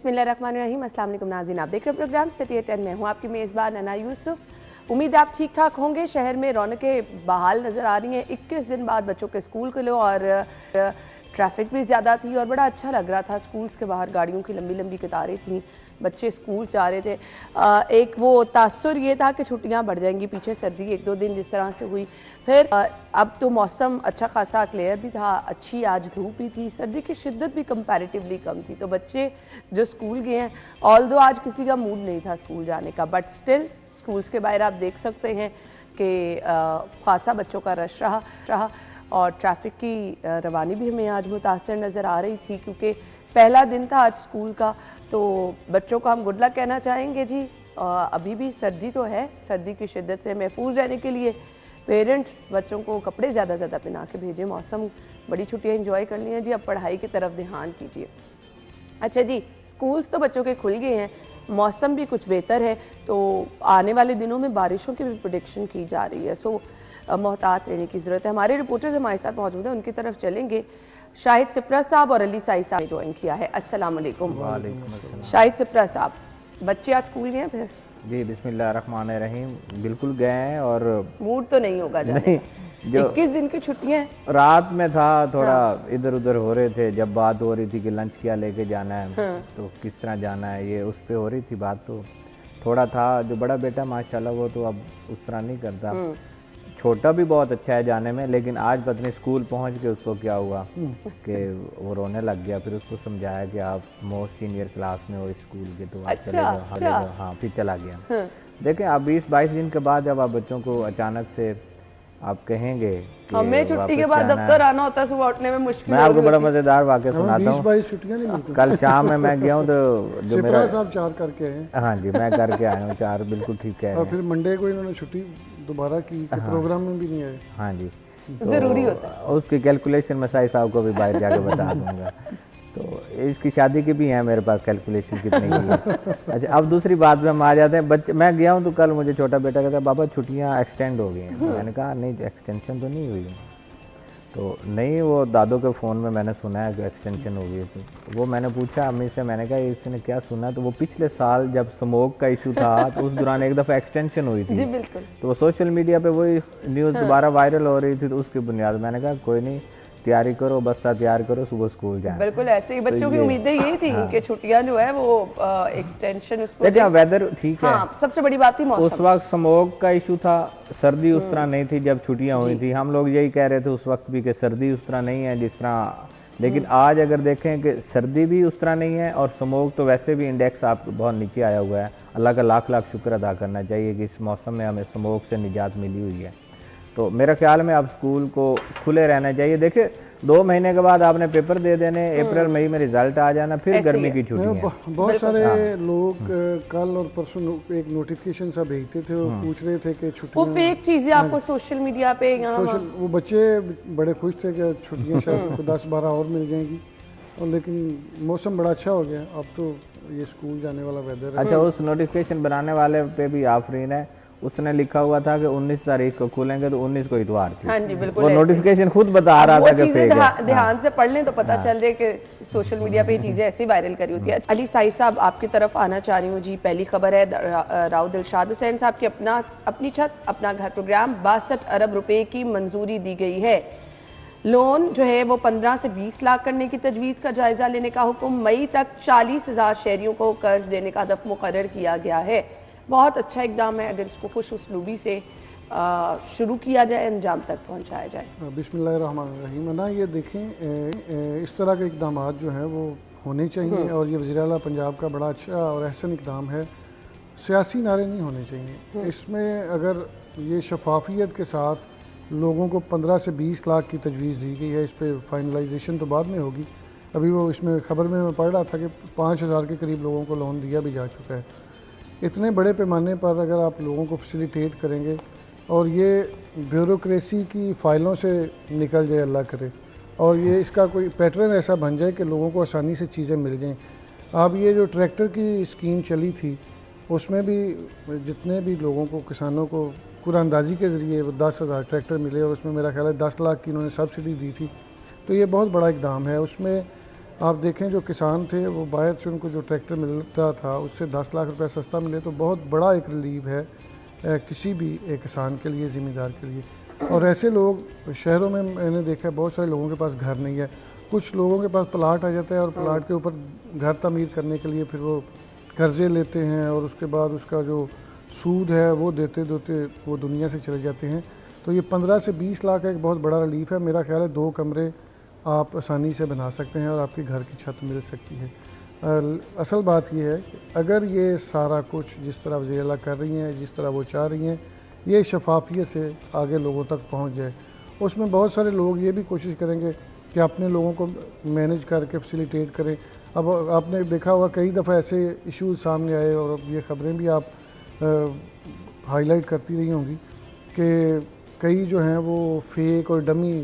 बिस्मिल्लाहिर्रहमानिर्रहीम। अस्सलाम वालेकुम नाज़रीन, आप देख रहे प्रोग्राम सिटी 10 में हूँ आपकी मेज़बान अना यूसुफ। उम्मीद है आप ठीक ठाक होंगे। शहर में रौनकें बहाल नज़र आ रही हैं। 21 दिन बाद बच्चों के स्कूल खुले और ट्रैफिक भी ज़्यादा थी और बड़ा अच्छा लग रहा था। स्कूल्स के बाहर गाड़ियों की लंबी लंबी कतारें थीं, बच्चे स्कूल जा रहे थे। एक वो तासुर ये था कि छुट्टियां बढ़ जाएंगी, पीछे सर्दी 1-2 दिन जिस तरह से हुई, फिर अब तो मौसम अच्छा खासा क्लियर भी था, अच्छी आज धूप भी थी, सर्दी की शिद्दत भी कंपैरेटिवली कम थी। तो बच्चे जो स्कूल गए हैं, ऑल्दो आज किसी का मूड नहीं था स्कूल जाने का, बट स्टिल स्कूल्स के बाहर आप देख सकते हैं कि खासा बच्चों का रश रहा और ट्रैफिक की रवानी भी हमें आज मुतासर नज़र आ रही थी, क्योंकि पहला दिन था आज स्कूल का। तो बच्चों को हम गुड लक कहना चाहेंगे जी। अभी भी सर्दी तो है, सर्दी की शिद्दत से महफूज रहने के लिए पेरेंट्स बच्चों को कपड़े ज़्यादा पहना के भेजें। मौसम बड़ी छुट्टियाँ एंजॉय करनी है जी, अब पढ़ाई की तरफ ध्यान कीजिए। अच्छा जी, स्कूल्स तो बच्चों के खुल गए हैं, मौसम भी कुछ बेहतर है, तो आने वाले दिनों में बारिशों की भी प्रेडिक्शन की जा रही है। सो मोहतात रहने की ज़रूरत है। हमारे रिपोर्टर्स हमारे साथ मौजूद हैं, उनकी तरफ चलेंगे। शाहिद सिप्रा साहब और अली साई साहब ने ज्वाइन किया है। अस्सलाम वालेकुम। शाहिद सिप्रा साहब, बच्चे आज स्कूल गए हैं फिर? जी बिस्मिल्लाहिर्रहमानिर्रहीम, बिल्कुल गए हैं। और मूड तो नहीं होगा नहीं, जो 21 दिन की छुट्टियां रात में था, थोड़ा इधर उधर हो रहे थे। जब बात हो रही थी कि लंच क्या लेके जाना है, तो किस तरह जाना है, ये उस पे हो रही थी बात, तो थोड़ा था। जो बड़ा बेटा माशाल्लाह वो तो अब उस तरह नहीं करता, छोटा भी बहुत अच्छा है जाने में, लेकिन आज पता नहीं स्कूल पहुंच के उसको क्या हुआ कि वो रोने लग गया। फिर उसको समझाया कि आप मोस्ट सीनियर क्लास में हो स्कूल के, तो आप चले जाओ। हाँ, फिर चला गया। देखें, आप 20-22 दिन के बाद जब आप बच्चों को अचानक से आप कहेंगे कि हमें छुट्टी के बाद दफ्तर आना होता है, सुबह उठने में मुश्किल। मैं आपको बड़ा मजेदार वाकया सुनाता हूँ। 20-22 छुट्टियां नहीं मिलती। कल शाम में मैं गया हूँ तो जो मेरा साहब 4 करके आए। हाँ जी, मैं करके आया हूँ 4, बिल्कुल ठीक है। और फिर मंडे को इन्होंने छुट्टी दोबारा की, प्रोग्राम में भी नहीं आए। हाँ जी, जरूरी होता है उसकी कैलकुलेशन मैं साई साहब को भी बाहर जाके बता दूंगा। तो इसकी शादी की भी है मेरे पास कैलकुलेशन कितने की है। अच्छा, अब दूसरी बात में हम आ जाते हैं। बच्चे, मैं गया हूँ तो कल मुझे छोटा बेटा कहता है बाबा छुट्टियाँ एक्सटेंड हो गई हैं। मैंने कहा नहीं, एक्सटेंशन तो नहीं हुई। तो नहीं, वो दादों के फ़ोन में मैंने सुना है कि एक्सटेंशन हो गई थी। तो वो मैंने पूछा अम्मी से, मैंने कहा इसने क्या सुना, तो वो पिछले साल जब स्मोक का इशू था तो उस दौरान एक दफ़ा एक्सटेंशन हुई थी। जी बिल्कुल। तो वो सोशल मीडिया पे वही न्यूज़ दोबारा वायरल हो रही थी, तो उसकी बुनियाद मैंने कहा कोई नहीं, तैयारी करो, बस्ता तैयार करो, सुबह स्कूल जाए। बिल्कुल ऐसे ही बच्चों की उम्मीदें यही थी कि छुट्टियां जो है वो एक्सटेंशन उसको देखिए वेदर ठीक है। सबसे बड़ी बात थी मौसम। उस वक्त स्मोक का इशू था, सर्दी उस तरह नहीं थी जब छुट्टियां हुई थी। हम लोग यही कह रहे थे उस वक्त भी कि सर्दी उस तरह नहीं है जिस तरह, लेकिन आज अगर देखें कि सर्दी भी उस तरह नहीं है और स्मोक तो वैसे भी इंडेक्स आप बहुत नीचे आया हुआ है। अल्लाह का लाख लाख शुक्र अदा करना चाहिए कि इस मौसम में हमें स्मोक से निजात मिली हुई है। तो मेरे ख्याल में अब स्कूल को खुले रहना चाहिए। देखिए 2 महीने के बाद आपने पेपर दे देने, अप्रैल मई में रिजल्ट आ जाना, फिर गर्मी की छुट्टियां। बहुत सारे लोग कल और परसों एक नोटिफिकेशन सा भेजते थे, वो पूछ रहे थे कि छुट्टियां, वो फेक चीजें आपको सोशल मीडिया पे वो बच्चे बड़े खुश थे कि छुट्टियां शायद 10-12 और मिल जाएंगी। और लेकिन मौसम बड़ा अच्छा हो गया, अब तो ये स्कूल जाने वाला वेदर है। अच्छा, उस नोटिफिकेशन बनाने वाले पे भी आफरीन है, उसने लिखा हुआ था कि 19 तारीख को खुलेंगे, तो 19 को इतवार थी। हाँ जी बिल्कुल, वो नोटिफिकेशन खुद बता रहा था कि फेक है। ध्यान से पढ़ लें तो पता चल रहा है कि सोशल मीडिया पे ये चीजें ऐसे वायरल करी होती है। अली साई साहब, आपकी तरफ आना चाह रही हूँ जी। पहली खबर है राव दिलशाद हुसैन साहब की अपनी छत अपना घर प्रोग्राम 62 अरब रुपए की मंजूरी दी गई है। लोन जो है वो 15 से 20 लाख करने की तजवीज़ का जायजा लेने का हुक्म, मई तक 40,000 शहरियों को कर्ज देने का हदफ मुकर्रर किया गया है। बहुत अच्छा इकदाम है, अगर इसको खुश उसलूबी से शुरू किया जाए, अंजाम तक पहुंचाया जाए। बिस्मिल्लाहिर्रहमानिर्रहीम। ना ये देखें, इस तरह के इकदाम जो हैं वो होने चाहिए, और ये वज़ीर आला पंजाब का बड़ा अच्छा और अहसन इकदाम है। सियासी नारे नहीं होने चाहिए इसमें। अगर ये शफाफियत के साथ लोगों को 15 से 20 लाख की तजवीज़ दी गई है, इस पर फाइनलाइजेशन तो बाद में होगी। अभी वो इसमें खबर में मैं पढ़ रहा था कि 5,000 के करीब लोगों को लोन दिया भी जा चुका है। इतने बड़े पैमाने पर अगर आप लोगों को फैसिलिटेट करेंगे और ये ब्यूरोक्रेसी की फ़ाइलों से निकल जाए, अल्लाह करे, और ये इसका कोई पैटर्न ऐसा बन जाए कि लोगों को आसानी से चीज़ें मिल जाएं। अब ये जो ट्रैक्टर की स्कीम चली थी, उसमें भी जितने भी लोगों को, किसानों को कुरानंदाजी के ज़रिए 10,000 ट्रैक्टर मिले, और उसमें मेरा ख्याल है 10 लाख की इन्होंने सब्सिडी दी थी। तो ये बहुत बड़ा इकदाम है। उसमें आप देखें जो किसान थे वो बाहर से उनको जो ट्रैक्टर मिलता था उससे 10 लाख रुपए सस्ता मिले तो बहुत बड़ा एक रिलीफ है किसी भी एक किसान के लिए, ज़िम्मेदार के लिए। और ऐसे लोग शहरों में मैंने देखा है बहुत सारे लोगों के पास घर नहीं है, कुछ लोगों के पास प्लाट आ जाता है और प्लाट के ऊपर घर तमीर करने के लिए फिर वो कर्जे लेते हैं और उसके बाद उसका जो सूद है वो देते देते वो दुनिया से चले जाते हैं। तो ये 15 से 20 लाख का एक बहुत बड़ा रिलीफ है। मेरा ख्याल है 2 कमरे आप आसानी से बना सकते हैं और आपके घर की छत मिल सकती है। असल बात यह है कि अगर ये सारा कुछ जिस तरह वज़ीर-ए-आला कर रही हैं, जिस तरह वो चाह रही हैं, ये शफाफियत से आगे लोगों तक पहुंच जाए, उसमें बहुत सारे लोग ये भी कोशिश करेंगे कि अपने लोगों को मैनेज करके फैसिलिटेट करें। अब आपने देखा होगा कई दफ़ा ऐसे इश्यूज सामने आए और ये ख़बरें भी आप हाईलाइट करती रही होंगी कि कई जो हैं वो फेक और डमी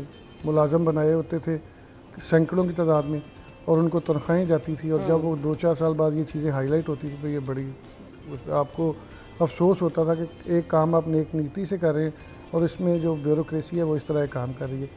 मुलाजम बनाए होते थे सैकड़ों की तादाद में और उनको तनख्वाहें जाती थी और जब वो 2-4 साल बाद ये चीज़ें हाईलाइट होती थी तो ये बड़ी आपको अफसोस होता था कि एक काम आप नेक नीति से कर रहे हैं और इसमें जो ब्यूरोक्रेसी है वो इस तरह काम कर रही है।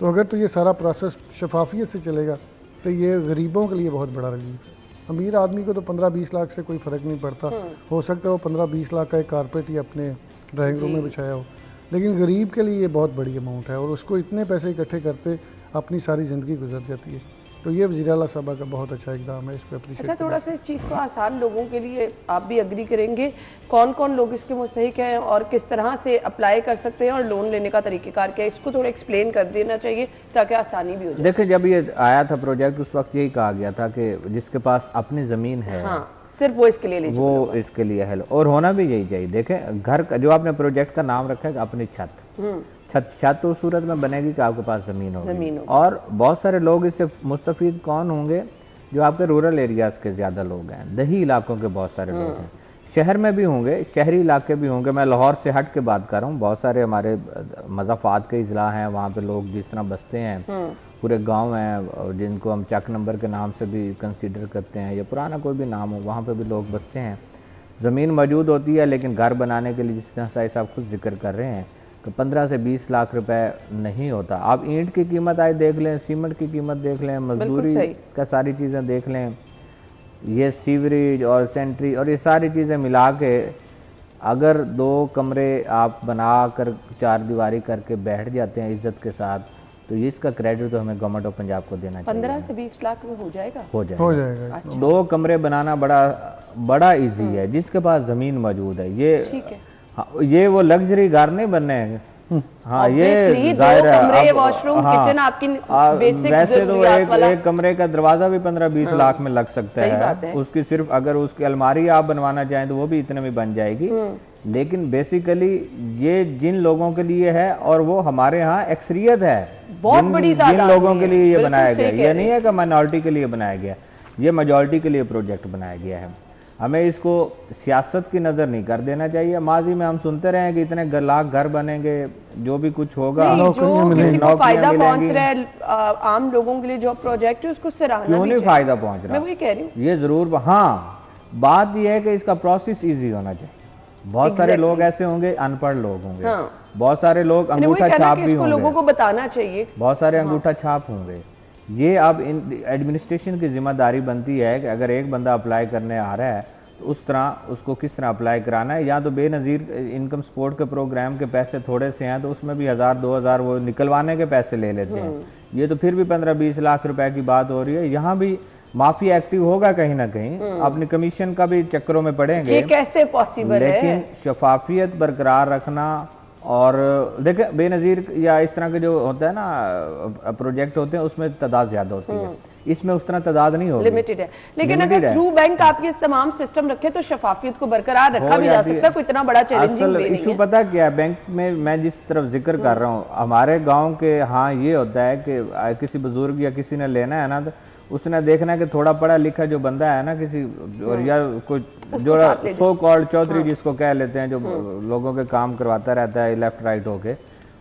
तो अगर तो ये सारा प्रोसेस शफाफियत से चलेगा तो ये गरीबों के लिए बहुत बड़ा रिलीफ है। अमीर आदमी को तो 15-20 लाख से कोई फ़र्क नहीं पड़ता, हो सकता है वो 15-20 लाख का एक कारपेट ही अपने ड्राइंग रूम में बिछाया हो, लेकिन गरीब के लिए ये बहुत बड़ी अमाउंट है और उसको इतने पैसे इकट्ठे करते अपनी सारी ज़िंदगी गुजर जाती है। तो ये वज़ीर-ए-आला साहबा का बहुत अच्छा इक़दाम है, इस पर अप्रीशिएट। अच्छा, थोड़ा सा इस चीज़ को आसान लोगों के लिए आप भी एग्री करेंगे, कौन कौन लोग इसके मुस्तहिक हैं और किस तरह से अप्लाई कर सकते हैं और लोन लेने का तरीक़ेकार क्या है, इसको थोड़ा एक्सप्लेन कर देना चाहिए ताकि आसानी भी हो जाए। देखिए, जब ये आया था प्रोजेक्ट उस वक्त यही कहा गया था कि जिसके पास अपनी ज़मीन है, हाँ, सिर्फ वो इसके लिए एलिजिबल वो होगा। इसके लिए है, और होना भी यही चाहिए। देखें, घर का जो आपने प्रोजेक्ट का नाम रखा है अपनी छत, छत तो उस सूरत में बनेगी कि आपके पास ज़मीन होगी। और बहुत सारे लोग इससे मुस्तफ़ीद कौन होंगे? जो आपके रूरल एरियाज़ के ज़्यादा लोग हैं, दही इलाकों के बहुत सारे लोग हैं, शहर में भी होंगे, शहरी इलाके भी होंगे। मैं लाहौर से हट के बात कर रहा हूँ, बहुत सारे हमारे मज़ाफ़ात के इज़ला हैं, वहाँ पे लोग जिस तरह बसते हैं, पूरे गांव हैं जिनको हम चक नंबर के नाम से भी कंसीडर करते हैं या पुराना कोई भी नाम हो, वहाँ पे भी लोग बसते हैं। ज़मीन मौजूद होती है लेकिन घर बनाने के लिए जिस तरह साहिब साहब खुद जिक्र कर रहे हैं कि 15 से 20 लाख रुपए नहीं होता। आप ईंट की कीमत आज देख लें, सीमेंट की कीमत देख लें, मजदूरी का सारी चीज़ें देख लें, ये सीवरेज और सेंट्री और ये सारी चीज़ें मिला के अगर 2 कमरे आप बना कर 4 दीवारी करके बैठ जाते हैं इज्जत के साथ, तो इसका क्रेडिट तो हमें गवर्नमेंट ऑफ पंजाब को देना चाहिए। 15 से 20 लाख में हो जाएगा? हो जाएगा। अच्छा। 2 कमरे बनाना बड़ा इजी है जिसके पास ज़मीन मौजूद है। ये ठीक है। हाँ, ये वो लग्जरी घर नहीं बनने हैं। हाँ, ये जाहिर है, वॉशरूम, किचन आपकी बेसिक वैसे तो एक कमरे का दरवाजा भी 15-20 लाख में लग सकता है। उसकी सिर्फ अगर उसकी अलमारी आप बनवाना चाहें तो वो भी इतने में बन जाएगी। लेकिन बेसिकली ये जिन लोगों के लिए है और वो हमारे यहाँ एक्सरियत है, बहुत बड़ी जिन लोगों के लिए ये बनाया गया, ये नहीं है कि माइनॉरिटी के लिए बनाया गया, ये मेजॉरिटी के लिए प्रोजेक्ट बनाया गया है। हमें इसको सियासत की नज़र नहीं कर देना चाहिए। माजी में हम सुनते रहे हैं कि इतने लाख घर बनेंगे, जो भी कुछ होगा, जो किसी को फायदा पहुंच रहा है आम लोगों के लिए जो प्रोजेक्ट है उसको सराहना क्यों नहीं फायदा पहुंच रहा, मैं वही कह रही हूँ। ये जरूर, हाँ, बात यह है कि इसका प्रोसेस इजी होना चाहिए। बहुत सारे लोग ऐसे होंगे, अनपढ़ लोग होंगे, बहुत सारे लोग अंगूठा छाप भी होंगे, लोगों को बताना चाहिए, बहुत सारे अंगूठा छाप होंगे। ये अब एडमिनिस्ट्रेशन की जिम्मेदारी बनती है कि अगर एक बंदा अप्लाई करने आ रहा है तो उस तरह उसको किस तरह अप्लाई कराना है। या तो बेनज़ीर इनकम सपोर्ट के प्रोग्राम के पैसे थोड़े से हैं तो उसमें भी 1000-2000 वो निकलवाने के पैसे ले लेते हैं। ये तो फिर भी 15-20 लाख रुपए की बात हो रही है। यहाँ भी माफिया एक्टिव होगा कहीं ना कहीं, अपनी कमीशन का भी चक्करों में पड़ेंगे। ये कैसे पॉसिबल है? लेकिन शफाफियत बरकरार रखना, और देखिए बेनज़ीर या इस तरह के जो होता है ना प्रोजेक्ट होते हैं उसमें तादाद ज्यादा होती है, इसमें उस तरह तादाद नहीं होगी, लिमिटेड है। लेकिन अगर थ्रू बैंक आप ये तमाम सिस्टम रखे तो शफाफियत को बरकरार रखा भी जा सकता है, कोई इतना बड़ा चैलेंजिंग नहीं है। इशू पता क्या है, बैंक में मैं जिस तरफ जिक्र कर रहा हूँ, हमारे गाँव के हाँ ये होता है कि किसी बुजुर्ग या किसी ने लेना है ना तो उसने देखना है कि थोड़ा पढ़ा लिखा जो बंदा है ना किसी, और या कोई जो सो कॉल्ड चौधरी जिसको कह लेते हैं, जो लोगों के काम करवाता रहता है लेफ्ट राइट होके,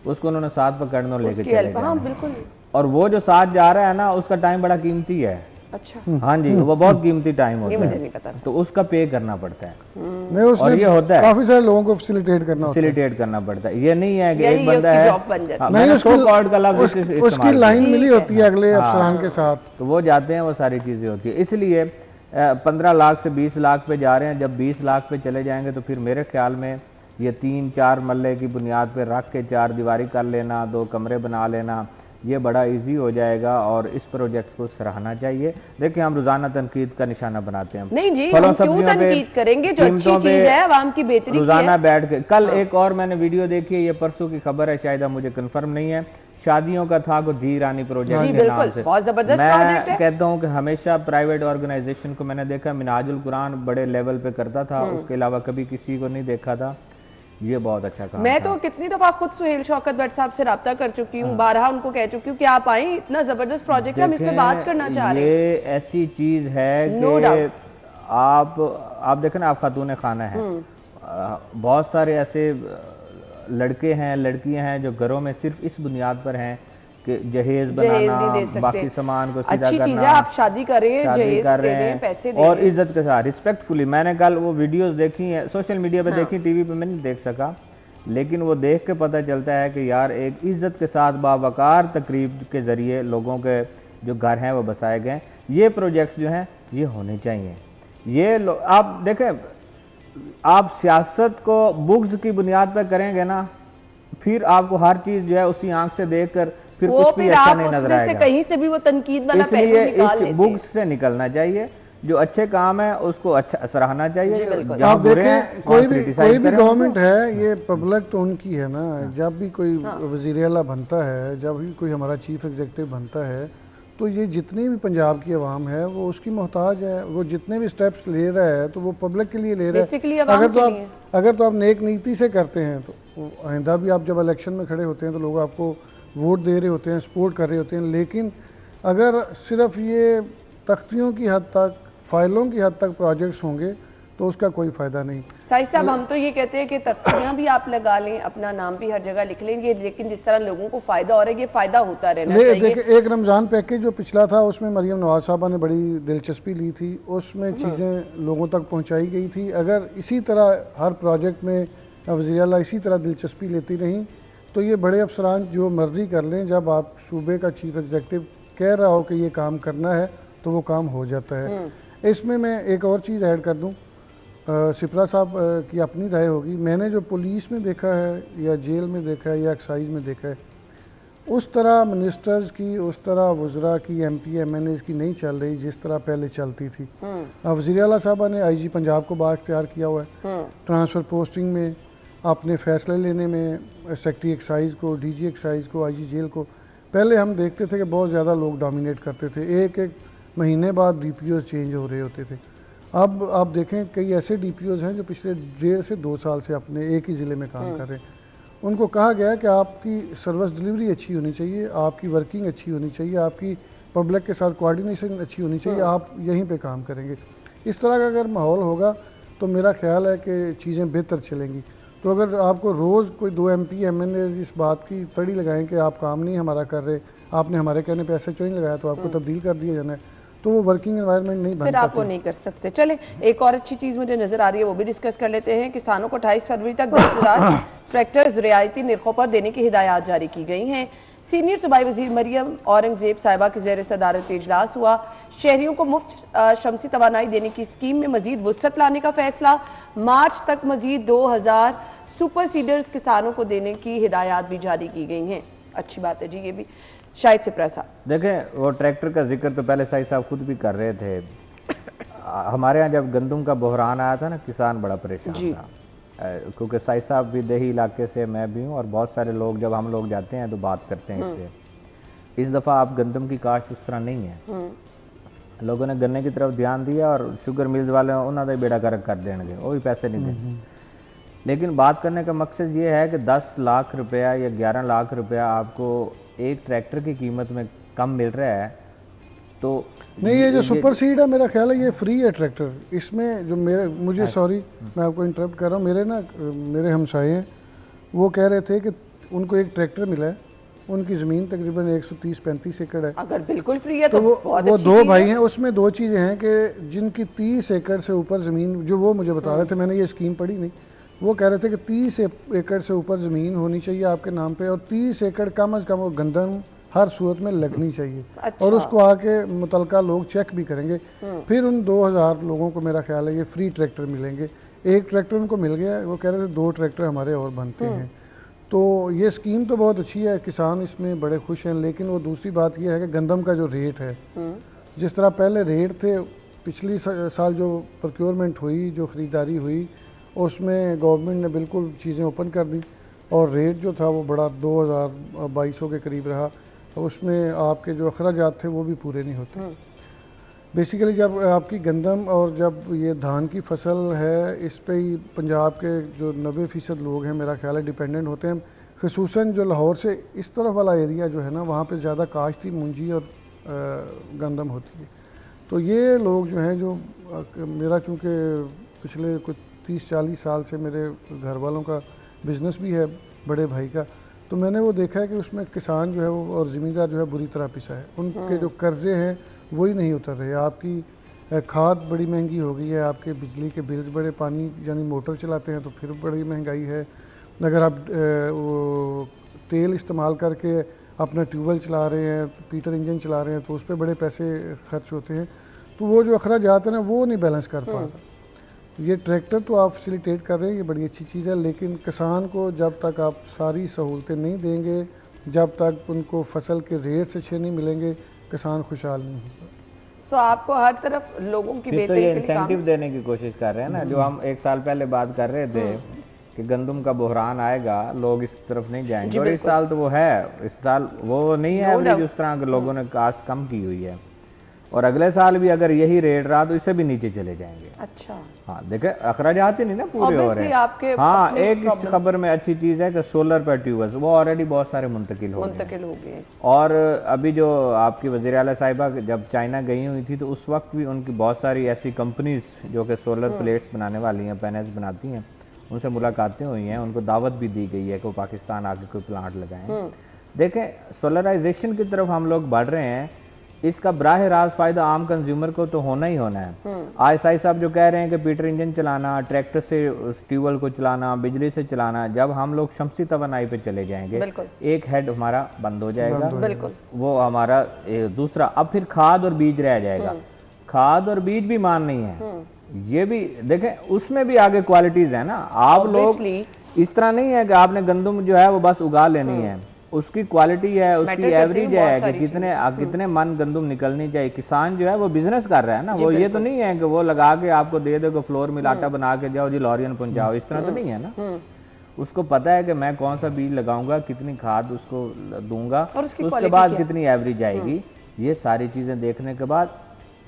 उसको उन्होंने साथ पकड़ने लेके चले गए। हाँ, बिल्कुल। और वो जो साथ जा रहा है ना उसका टाइम बड़ा कीमती है, अच्छा, हाँ जी, वो बहुत कीमती टाइम ये होता मुझे है, नहीं पता था। तो उसका पे करना पड़ता है नहीं और उसमें ये होता है काफी सारे लोगों को फैसिलिटेट करना होता है। फैसिलिटेट करना पड़ता है। ये नहीं है कि यानी एक ये बंदा उसकी है, जॉब बन जाती है। हाँ, नहीं मैंने उसकी 100 कॉर्ड का लफ्ज उसकी इस्तेमाल लाइन किया। मिली ठीक होती है अगले हाँ। अफसरान के साथ। तो वो जाते हैं, वो सारी चीज़ें होती है। इसलिए 15 लाख से 20 लाख पे जा रहे हैं। जब 20 लाख पे चले जाएंगे तो फिर मेरे ख्याल में ये 3-4 मल्ले की बुनियाद पे रख के 4 दीवारी कर लेना, 2 कमरे बना लेना, ये बड़ा इजी हो जाएगा और इस प्रोजेक्ट को सराहना चाहिए। देखिए, हम रोज़ाना तनकीद का निशाना बनाते हैं। नहीं जी, फलों हम क्यों सब्जियों पे, तनकीद करेंगे? जो अच्छी कीमतों पे चीज है आवाम की बेहतरी की रोज़ाना है। बैठ के कल एक और मैंने वीडियो देखी है, ये परसों की खबर है, शायद मुझे कंफर्म नहीं है, शादियों का था को धी रानी प्रोजेक्ट जी के नाम बिल्कुल, से। बहुत जबरदस्त प्रोजेक्ट मैं है। कहता हूँ कि हमेशा प्राइवेट ऑर्गेनाइजेशन को मैंने देखा, मिनाजुल कुरान बड़े लेवल पे करता था, उसके अलावा कभी किसी को नहीं देखा था। ये बहुत अच्छा काम मैं था। तो कितनी दफा खुद सुहेल शौकत भट्ट साहब से राब्ता कर चुकी हूँ, बारहा उनको कह चुकी हूँ कि आप आए, इतना जबरदस्त प्रोजेक्ट है, हम इसमें बात करना चाह रहे हैं। ये ऐसी चीज है No कि doubt। आप देखें ना, आप खातून खाना है, बहुत सारे ऐसे लड़के हैं, लड़कियां हैं जो घरों में सिर्फ इस बुनियाद पर हैं कि जहेज बनाना, नहीं दे सकते। बाकी सामान को सीधा अच्छी चीज करना, है, आप शादी कर रहे हैं, शादी जहेज कर दे रहे रहे हैं, हैं पैसे दे और रहे हैं। इज्जत के साथ, रिस्पेक्टफुली। मैंने कल वो वीडियोस देखी हैं, सोशल मीडिया पे हाँ। देखी, टीवी पे मैं नहीं देख सका, लेकिन वो देख के पता चलता है कि यार एक इज्जत के साथ बावकार तकरीब के जरिए लोगों के जो घर हैं वो बसाए गए। ये प्रोजेक्ट जो हैं ये होने चाहिए। ये आप देखें, आप सियासत को बुग्ज की बुनियाद पर करेंगे ना, फिर आपको हर चीज जो है उसी आंख से देखकर फिर वो कुछ भी फिर अच्छा आप नहीं नजर उसमें से आएगा। कहीं से भी वो तनकीद वाला पहलू इसलिए निकाल इस लेते बुग्ज हैं। से निकलना चाहिए, जो अच्छे काम है उसको अच्छा सराहना जी, चाहिए, बिल्कुल। जहाँ आप बुरे हैं देखें कोई भी criticize करें गवर्नमेंट उनको। है, ये पब्लिक तो उनकी है ना। जब भी कोई वज़ीर आला बनता है, जब भी कोई हमारा चीफ एग्जीक्यूटिव बनता है, तो ये जितनी भी पंजाब की आवाम है वो उसकी मोहताज है। वो जितने भी स्टेप्स ले रहा है तो वो पब्लिक के लिए ले रहा Basically है। आवाम के लिए। अगर तो आप नेक नीति से करते हैं तो आइंदा भी आप जब इलेक्शन में खड़े होते हैं तो लोग आपको वोट दे रहे होते हैं, सपोर्ट कर रहे होते हैं। लेकिन अगर सिर्फ ये तख्तियों की हद तक, फाइलों की हद तक प्रोजेक्ट्स होंगे तो उसका कोई फ़ायदा नहीं। साहिब साहब, हम तो ये कहते हैं कि तख्तियां भी आप लगा लें, अपना नाम भी हर जगह लिख लेंगे, लेकिन जिस तरह लोगों को फायदा हो रहा है, ये फायदा होता रहना चाहिए। देखिए, एक रमज़ान पैकेज जो पिछला था उसमें मरियम नवाज साहबा ने बड़ी दिलचस्पी ली थी, उसमें चीज़ें लोगों तक पहुंचाई गई थी। अगर इसी तरह हर प्रोजेक्ट में वज़ीर आला इसी तरह दिलचस्पी लेती रहीं तो ये बड़े अफसरान जो मर्ज़ी कर लें, जब आप सूबे का चीफ एग्जीक्यूटिव कह रहा हो कि ये काम करना है तो वो काम हो जाता है। इसमें मैं एक और चीज़ ऐड कर दूँ, सिपरा साहब की अपनी राय होगी। मैंने जो पुलिस में देखा है या जेल में देखा है या एक्साइज में देखा है, उस तरह मिनिस्टर्स की, उस तरह वज़रा की, MP MNAs की नहीं चल रही जिस तरह पहले चलती थी। वज़ीर आला साहबा ने IG पंजाब को बाख्तियार किया हुआ है, ट्रांसफ़र पोस्टिंग में, अपने फ़ैसले लेने में, सेक्रेटरी एक्साइज को, DG एक्साइज को, IG जेल को। पहले हम देखते थे कि बहुत ज़्यादा लोग डोमिनेट करते थे, एक एक महीने बाद DPOs चेंज हो रहे होते थे। अब आप देखें कई ऐसे DPOs हैं जो पिछले 1.5 से 2 साल से अपने एक ही ज़िले में काम कर रहे हैं। उनको कहा गया कि आपकी सर्विस डिलीवरी अच्छी होनी चाहिए, आपकी वर्किंग अच्छी होनी चाहिए, आपकी पब्लिक के साथ कोऑर्डिनेशन अच्छी होनी चाहिए, आप यहीं पे काम करेंगे। इस तरह का अगर माहौल होगा तो मेरा ख्याल है कि चीज़ें बेहतर चलेंगी। तो अगर आपको रोज़ कोई 2 MP MNAs इस बात की तड़ी लगाएं कि आप काम नहीं हमारा कर रहे, आपने हमारे कहने पे ऐसे क्यों नहीं लगाया, तो आपको तब्दील कर दिया जाना है, तो वो वर्किंग एनवायरनमेंट नहीं बन फिर आप वो पाती। नहीं कर सकते। चले, एक और अच्छी चीज़ मुझे नज़र आ रही है, वो भी डिस्कस कर लेते हैं। किसानों को 28 फरवरी तक 10,000 ट्रैक्टर्स रियायती निर्खों पर देने की हिदायत जारी की गई हैं। सीनियर सूबाई वज़ीर मरियम औरंगजेब साहिबा के ज़ेर सदारत इजलास हुआ। शहरियों को मुफ्त शमसी तवानाई देने की स्कीम में मजीद वुसअत लाने का फैसला। मार्च तक मजीद 2,000 सुपर सीडर्स किसानों को देने की हिदायत भी जारी की गई हैं। अच्छी बात है जी, ये भी शायद से प्रसा। देखें, वो ट्रैक्टर का जिक्र तो पहले साहिब साहब खुद भी कर रहे थे। हमारे यहाँ जब गंदम का बहरान आया था ना, किसान बड़ा परेशान था, क्योंकि साहिब साहब भी देही इलाके से, मैं भी हूँ, और बहुत सारे लोग जब हम लोग जाते हैं तो बात करते हैं इससे। इस दफ़ा आप गंदम की काश्त उस तरह नहीं है, लोगों ने गन्ने की तरफ ध्यान दिया और शुगर मिल्स वाले उन्होंने बेड़ा गर्क कर देंगे, वो भी पैसे नहीं देंगे। लेकिन बात करने का मकसद ये है कि 10 लाख रुपया या 11 लाख रुपया आपको एक ट्रैक्टर की कीमत में कम मिल रहा है। तो नहीं, ये जो सुपर सीड है मेरा ख्याल है ये फ्री है ट्रैक्टर। इसमें जो मुझे सॉरी मैं आपको इंटरप्ट कर रहा हूँ, मेरे हमसाए हैं, वो कह रहे थे कि उनको एक ट्रैक्टर मिला है, उनकी ज़मीन तकरीबन 130-35 एकड़ है। अगर बिल्कुल फ्री है तो तो वो बहुत अच्छी दो चीज़ भाई है। हैं, उसमें दो चीज़ें हैं कि जिनकी 30 एकड़ से ऊपर ज़मीन, जो वो मुझे बता रहे थे, मैंने ये स्कीम पढ़ी नहीं, वो कह रहे थे कि 30 एकड़ से ऊपर ज़मीन होनी चाहिए आपके नाम पे, और 30 एकड़ कम अज़ कम वो गंदम हर सूरत में लगनी चाहिए। अच्छा। और उसको आके मुतलका लोग चेक भी करेंगे। फिर उन 2000 लोगों को मेरा ख्याल है ये फ्री ट्रैक्टर मिलेंगे। एक ट्रैक्टर उनको मिल गया, वो कह रहे थे 2 ट्रैक्टर हमारे और बनते हैं। तो ये स्कीम तो बहुत अच्छी है, किसान इसमें बड़े खुश हैं। लेकिन वो दूसरी बात ये है कि गंदम का जो रेट है, जिस तरह पहले रेट थे, पिछली साल जो प्रोक्योरमेंट हुई, जो ख़रीदारी हुई, उसमें गवर्नमेंट ने बिल्कुल चीज़ें ओपन कर दी और रेट जो था वो बड़ा 2200 के करीब रहा। तो उसमें आपके जो अखराजात थे वो भी पूरे नहीं होते। बेसिकली जब आपकी गंदम और जब ये धान की फसल है, इस पे ही पंजाब के जो 90% लोग हैं मेरा ख्याल है डिपेंडेंट होते हैं। ख़ुसूसन जो लाहौर से इस तरफ वाला एरिया जो है ना, वहाँ पे ज़्यादा काश्ती, मुंजी और गंदम होती है। तो ये लोग जो हैं, जो मेरा चूँकि पिछले कुछ 30-40 साल से मेरे घर वालों का बिज़नेस भी है, बड़े भाई का, तो मैंने वो देखा है कि उसमें किसान जो है वो और ज़मींदार जो है बुरी तरह पिसा है। उनके जो कर्ज़े हैं वही नहीं उतर रहे। आपकी खाद बड़ी महंगी हो गई है, आपके बिजली के बिल्स बड़े, पानी यानी मोटर चलाते हैं तो फिर बड़ी महंगाई है। अगर आप वो तेल इस्तेमाल करके अपना ट्यूबवेल चला रहे हैं, पीटर इंजन चला रहे हैं, तो उस पर बड़े पैसे खर्च होते हैं। तो वो जो अखराजात है ना, वो नहीं बैलेंस कर पा रहा। ये ट्रैक्टर तो आप फैसिलिटेट कर रहे हैं, ये बड़ी अच्छी चीज़ है, लेकिन किसान को जब तक आप सारी सहूलतें नहीं देंगे, जब तक उनको फसल के रेट से अच्छे नहीं मिलेंगे, किसान खुशहाल नहीं होगा। तो आपको हर तरफ लोगों की फिर तो बेहतरी ये के लिए काम। इंसेंटिव देने की कोशिश कर रहे हैं ना, जो हम एक साल पहले बात कर रहे थे कि गंदम का बहरान आएगा, लोग इस तरफ नहीं जाएंगे। और इस साल तो वो है, इस साल वो नहीं है एवरेज उस तरह के लोगों ने कास्ट कम की हुई है। और अगले साल भी अगर यही रेट रहा तो इससे भी नीचे चले जाएंगे। अच्छा। हाँ देखे, अखराजात ही नहीं ना पूरे हो रहे हैं। आपके हाँ, एक इस खबर में अच्छी चीज़ है कि सोलर पर ट्यूबवेल्स वो ऑलरेडी बहुत सारे मुंतकिल हो गए। और अभी जो आपकी वज़ीर आला साहिबा जब चाइना गई हुई थी, तो उस वक्त भी उनकी बहुत सारी ऐसी कंपनीज जो कि सोलर प्लेट्स बनाने वाली हैं, पैनल्स बनाती हैं, उनसे मुलाकातें हुई हैं, उनको दावत भी दी गई है कि वो पाकिस्तान आके कोई प्लांट लगाएं। देखें, सोलराइजेशन की तरफ हम लोग बढ़ रहे हैं, इसका बराह रास्त फायदा आम कंज्यूमर को तो होना ही होना है। आईएसआई साहब जो कह रहे हैं कि पीटर इंजन चलाना, ट्रैक्टर से ट्यूबवेल को चलाना, बिजली से चलाना, जब हम लोग शमसी तवानाई पे चले जाएंगे, एक हेड हमारा बंद हो जाएगा, वो हमारा दूसरा। अब फिर खाद और बीज रह जाएगा। खाद और बीज भी मान नहीं है, ये भी देखें, उसमें भी आगे क्वालिटीज है ना। आप लोग इस तरह नहीं है कि आपने गंदम जो है वो बस उगा लेनी है, उसकी क्वालिटी है, उसकी एवरेज है कि कितने मन गंदम निकलनी चाहिए। किसान जो है वो बिजनेस कर रहा है ना, वो ये तो नहीं है कि वो लगा के आपको दे दो कि फ्लोर में आटा बना के जाओ जी लॉरियन पहुंचाओ, इस तरह तो नहीं है ना। उसको पता है कि मैं कौन सा बीज लगाऊंगा, कितनी खाद उसको दूंगा, उसके बाद कितनी एवरेज आएगी। ये सारी चीजें देखने के बाद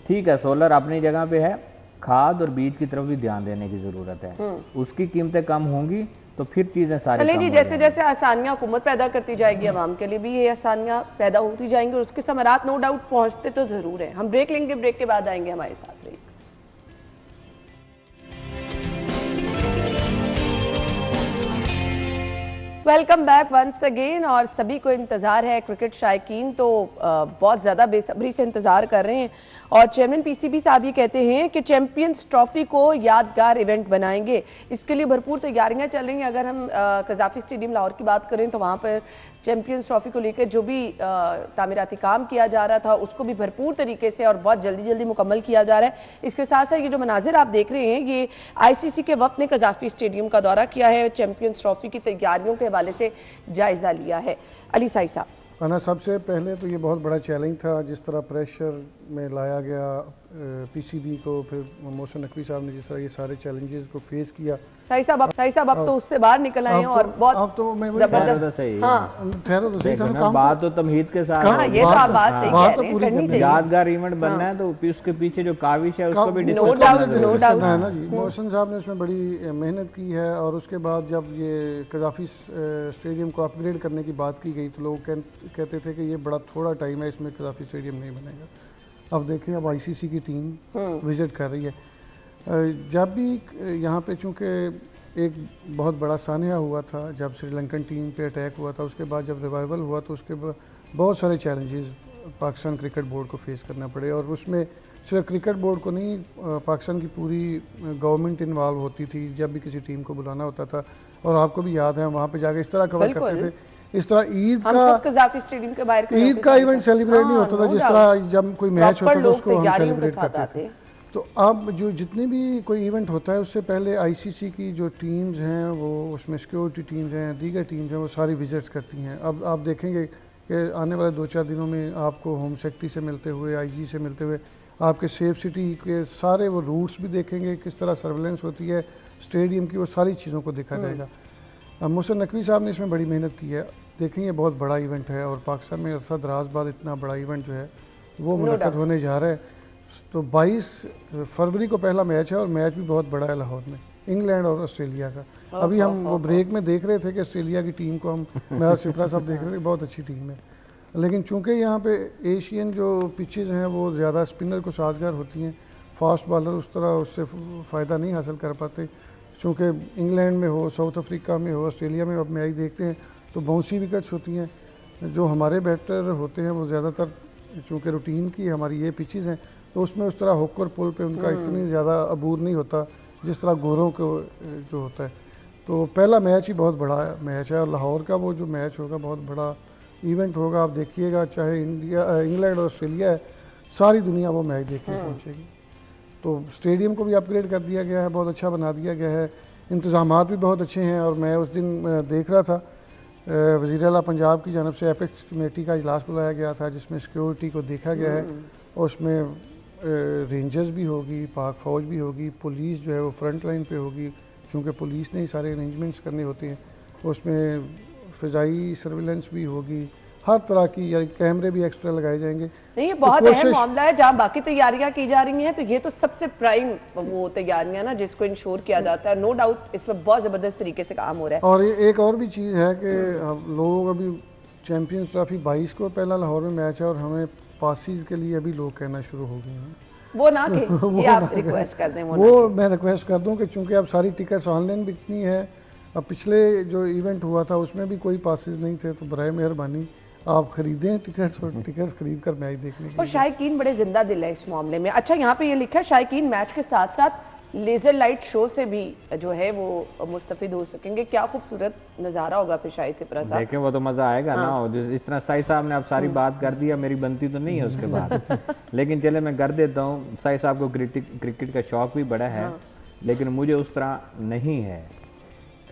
ठीक है, सोलर अपनी जगह पे है, खाद और बीज की तरफ भी ध्यान देने की जरूरत है। उसकी कीमतें कम होंगी तो फिर चीजें सारी चलें जी, जैसे जैसे आसानियां हुकूमत पैदा करती जाएगी, आवाम के लिए भी ये आसानियां पैदा होती जाएंगी और उसके समरात नो डाउट पहुंचते तो जरूर है। हम ब्रेक लेंगे, ब्रेक के बाद आएंगे हमारे साथ। Break. Welcome back once again. और सभी को इंतजार है, क्रिकेट शायकीन तो बहुत ज़्यादा बेसब्री से इंतज़ार कर रहे हैं। और चेयरमैन पीसीबी साहब ये कहते हैं कि चैंपियंस ट्रॉफी को यादगार इवेंट बनाएंगे, इसके लिए भरपूर तैयारियां चल रही हैं। अगर हम कज़ाफ़ी स्टेडियम लाहौर की बात करें तो वहाँ पर चैंपियंस ट्रॉफी को लेकर जो भी तामीराती काम किया जा रहा था उसको भी भरपूर तरीके से और बहुत जल्दी मुकम्मल किया जा रहा है। इसके साथ साथ ये जो मनाजिर आप देख रहे हैं, ये आईसीसी के वक्त ने कज़ाफ़ी स्टेडियम का दौरा किया है, चैंपियंस ट्रॉफी की तैयारियों के हवाले से जायज़ा लिया है। अली साई साहब। अना, सबसे पहले तो ये बहुत बड़ा चैलेंज था जिस तरह प्रेशर में लाया गया पीसीबी को, फिर मोहसिन नकवी साहब ने जिस तरह ये सारे चैलेंजेस को फेस किया। साई साहब अब तो उससे बाहर निकल आए हैं और बहुत अब तो मैं जबरदस्त। हाँ, ठहरो तो सही, बात तो तमहीद के साथ, ये तो आप बात सही कह रहे हैं, यादगार इवेंट बनना है तो उसके पीछे जो काविश है उसको भी डिस्कस करना है ना जी। मोहसिन साहब ने इसमें बड़ी मेहनत की है। और उसके बाद जब ये कज़ाफ़ी स्टेडियम को अपग्रेड करने की बात की गई तो लोग कहते थे कि ये बड़ा थोड़ा टाइम है, इसमें कज़ाफ़ी स्टेडियम नहीं बनेगा। अब देखें, अब आईसीसी की टीम विजिट कर रही है। जब भी यहाँ पे चूँकि एक बहुत बड़ा सान्या हुआ था जब श्रीलंकन टीम पे अटैक हुआ था, उसके बाद जब रिवाइवल हुआ तो उसके बाद बहुत सारे चैलेंजेस पाकिस्तान क्रिकेट बोर्ड को फेस करना पड़े, और उसमें सिर्फ क्रिकेट बोर्ड को नहीं, पाकिस्तान की पूरी गवर्नमेंट इन्वॉल्व होती थी जब भी किसी टीम को बुलाना होता था। और आपको भी याद है वहाँ पे जाके इस तरह कवर करते थे, इस तरह ईद का इवेंट सेलिब्रेट नहीं होता था जिस तरह जब कोई मैच होता था उसको हम सेलिब्रेट करते थे। तो अब जो जितने भी कोई इवेंट होता है उससे पहले आईसीसी की जो टीम्स हैं, वो उसमें सिक्योरिटी टीम्स हैं, दीगर टीम्स हैं, वो सारी विजिट्स करती हैं। अब आप देखेंगे कि आने वाले 2-4 दिनों में आपको होम सेक्रेटरी से मिलते हुए, आईजी से मिलते हुए, आपके सेफ सिटी के सारे वो रूट्स भी देखेंगे, किस तरह सर्वेलेंस होती है स्टेडियम की, वो सारी चीज़ों को देखा जाएगा। अब मोहसिन नकवी साहब ने इसमें बड़ी मेहनत की है। देखेंगे बहुत बड़ा इवेंट है और पाकिस्तान में अरसा दराज बाद इतना बड़ा इवेंट जो है वो मुनक़द होने जा रहा है। तो 22 फरवरी को पहला मैच है और मैच भी बहुत बड़ा है लाहौर में, इंग्लैंड और ऑस्ट्रेलिया का। अभी हम वो ब्रेक में देख रहे थे कि ऑस्ट्रेलिया की टीम को मैं और सिप्रा साहब देख रहे थे, बहुत अच्छी टीम है। लेकिन चूंकि यहाँ पे एशियन जो पिचेज़ हैं वो ज़्यादा स्पिनर को साजगार होती हैं, फास्ट बॉलर उस तरह उससे फ़ायदा नहीं हासिल कर पाते। चूँकि इंग्लैंड में हो, साउथ अफ्रीका में हो, ऑस्ट्रेलिया में अब मैच देखते हैं तो बाउंसी विकेट्स होती हैं। जो हमारे बैटर होते हैं वो ज़्यादातर चूँकि रूटीन की हमारी ये पिचेज़ हैं तो उसमें उस तरह हुक और पुल पे उनका इतनी ज़्यादा अबूर नहीं होता जिस तरह गोरों को जो होता है। तो पहला मैच ही बहुत बड़ा मैच है और लाहौर का वो जो मैच होगा बहुत बड़ा इवेंट होगा। आप देखिएगा, चाहे इंग्लैंड और ऑस्ट्रेलिया है, सारी दुनिया वो मैच देखने पहुँचेगी। तो स्टेडियम को भी अपग्रेड कर दिया गया है, बहुत अच्छा बना दिया गया है, इंतज़ामात भी बहुत अच्छे हैं। और मैं उस दिन देख रहा था वज़ीर आला पंजाब की जानब से एपेक्स कमेटी का इजलास बुलाया गया था जिसमें सिक्योरिटी को देखा गया है और उसमें रेंजर्स भी होगी, पाक फ़ौज भी होगी, पुलिस जो है वो फ्रंट लाइन पे होगी क्योंकि पुलिस ने ही सारे अरेंजमेंट्स करने होते हैं। उसमें फ़िज़ाई सर्विलेंस भी होगी, हर तरह की, या कैमरे भी एक्स्ट्रा लगाए जाएंगे। नहीं, ये बहुत अहम मामला है। जहाँ बाकी तैयारियां की जा रही हैं तो ये तो सबसे प्राइम वो तैयारियां ना जिसको इंश्योर किया जाता है। नो डाउट इसमें बहुत ज़बरदस्त तरीके से काम हो रहा है। और एक और भी चीज़ है कि लोग अभी चैम्पियंस ट्रॉफी 22 को पहला लाहौर में मैच है और हमें पासिस के लिए अभी लोग कहना शुरू हो गए हैं। वो ना कि आप रिक्वेस्ट कर दें, वो मैं रिक्वेस्ट कर दूं कि चूंकि अब सारी टिकट्स ऑनलाइन बिकनी है, अब पिछले जो इवेंट हुआ था उसमें भी कोई पासिस नहीं थे, तो बराए मेहरबानी आप खरीदें टिकट्स और टिकट्स खरीद कर मैच देखने के लिए। और शायकीन बड़े जिंदा दिल है इस मामले में। अच्छा, यहाँ पे ये लिखा है शायकीन मैच के साथ साथ लेजर लाइट शो से भी जो है वो मुस्तफिद हो सकेंगे। क्या खूबसूरत नज़ारा होगा फिर शायद से प्रसाद। देखें वो तो मज़ा आएगा ना। इस तरह साई साहब ने अब सारी बात कर दिया, मेरी बनती तो नहीं है उसके बाद लेकिन चले मैं कर देता हूँ। साई साहब को क्रिकेट का शौक भी बड़ा है लेकिन मुझे उस तरह नहीं है।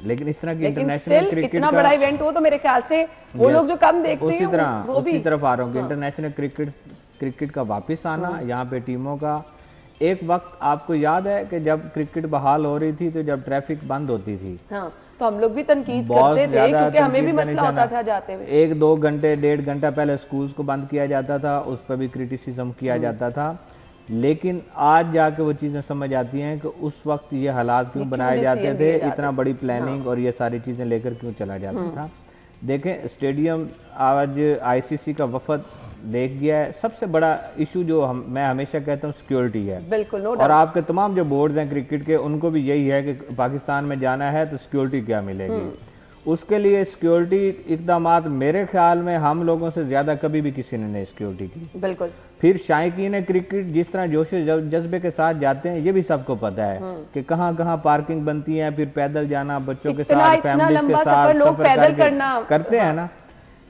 लेकिन इस तरह की इंटरनेशनल क्रिकेट इतना बड़ा इवेंट हो तो मेरे ख्याल से वो लोग जो कम देखते हैं उसी तरफ आ रहा हूँ कि इंटरनेशनल क्रिकेट का वापस आना, यहाँ पे टीमों का। एक वक्त आपको याद है कि जब क्रिकेट बहाल हो रही थी तो जब ट्रैफिक बंद होती थी तो हम लोग भी तनकीद करते थे क्योंकि हमें भी मसला होता था जाते हुए। 1-2 घंटे 1.5 घंटा पहले स्कूल्स को बंद किया जाता था, उस पर भी क्रिटिसिज्म किया जाता था। लेकिन आज जाके वो चीज़ें समझ आती हैं कि उस वक्त ये हालात क्यों बनाए जाते थे, इतना बड़ी प्लानिंग और ये सारी चीज़ें लेकर क्यों चला जाता था। देखें स्टेडियम आज आईसीसी का वफद देख गया है। सबसे बड़ा इशू जो मैं हमेशा कहता हूँ सिक्योरिटी है। बिल्कुल, और आपके तमाम जो बोर्ड्स हैं क्रिकेट के उनको भी यही है कि पाकिस्तान में जाना है तो सिक्योरिटी क्या मिलेगी। उसके लिए सिक्योरिटी इकदामात मेरे ख्याल में हम लोगों से ज़्यादा कभी भी किसी ने नहीं सिक्योरिटी की। बिल्कुल। फिर शायकीन क्रिकेट जिस तरह जोश जज्बे के साथ जाते हैं ये भी सबको पता है कि कहाँ कहाँ पार्किंग बनती है, फिर पैदल जाना बच्चों के साथ, फैमिली के साथ लोग पैदल करते हैं ना।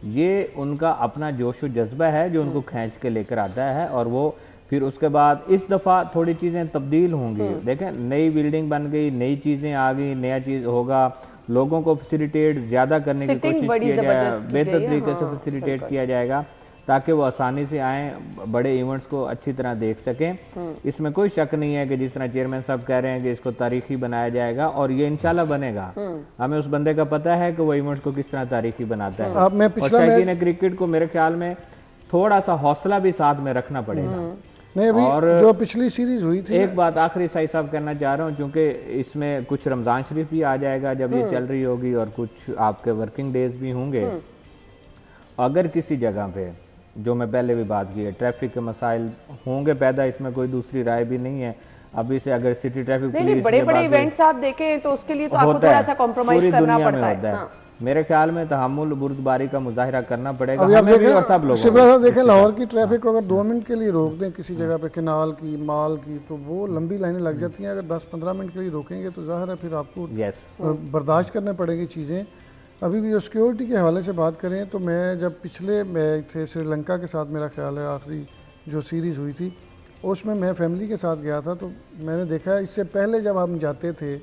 ये उनका अपना जोश जज्बा है जो उनको खींच के लेकर आता है। और वो फिर उसके बाद इस दफ़ा थोड़ी चीज़ें तब्दील होंगी। देखें नई बिल्डिंग बन गई, नई चीज़ें आ गई, नया चीज़ होगा, लोगों को फैसिलिटेट ज़्यादा करने की कोशिश की जाए, बेहतर तरीके से फैसिलिटेट किया जाएगा ताकि वो आसानी से आएँ, बड़े इवेंट्स को अच्छी तरह देख सकें। इसमें कोई शक नहीं है कि जिस तरह चेयरमैन साहब कह रहे हैं कि इसको तारीखी बनाया जाएगा और ये इंशाल्लाह बनेगा। हमें उस बंदे का पता है कि वो इवेंट्स को किस तरह तारीखी बनाता है। अब मैं और क्रिकेट को मेरे ख्याल में थोड़ा सा हौसला भी साथ में रखना पड़ेगा। नहीं, अभी और जो पिछली सीरीज हुई थी, एक बात आखिरी साई साहब कहना चाह रहा हूँ क्योंकि इसमें कुछ रमज़ान शरीफ भी आ जाएगा जब ये चल रही होगी और कुछ आपके वर्किंग डेज भी होंगे। अगर किसी जगह पे जो मैं पहले भी बात की है ट्रैफिक के मसाइल होंगे पैदा, इसमें कोई दूसरी राय भी नहीं है। अभी से अगर सिटी ट्रैफिक नहीं, पुलिस बड़े बड़े इवेंट्स आप देखें तो उसके लिए तो आपको होता थोड़ा है, सा कॉम्प्रोमाइज पूरी करना दुनिया में पड़ता होता है। है। हाँ। मेरे ख्याल में तहम्मुल बुर्दबारी का मुजाहिरा करना पड़ेगा अभी आप हमें भी और सब देखें लोगों शिवराज साहब, को। देखें लाहौर की ट्रैफिक को अगर 2 मिनट के लिए रोक दें किसी जगह पे, केनाल की, माल की, तो वो लंबी लाइनें लग जाती हैं। अगर 10-15 मिनट के लिए रोकेंगे तो जाहिर है फिर आपको यस, बर्दाश्त करने पड़ेंगी चीज़ें। अभी भी जो सिक्योरिटी के हवाले से बात करें तो मैं जब पिछले मैं थे श्रीलंका के साथ, मेरा ख्याल है आखिरी जो सीरीज़ हुई थी उसमें मैं फैमिली के साथ गया था, तो मैंने देखा इससे पहले जब हम जाते थे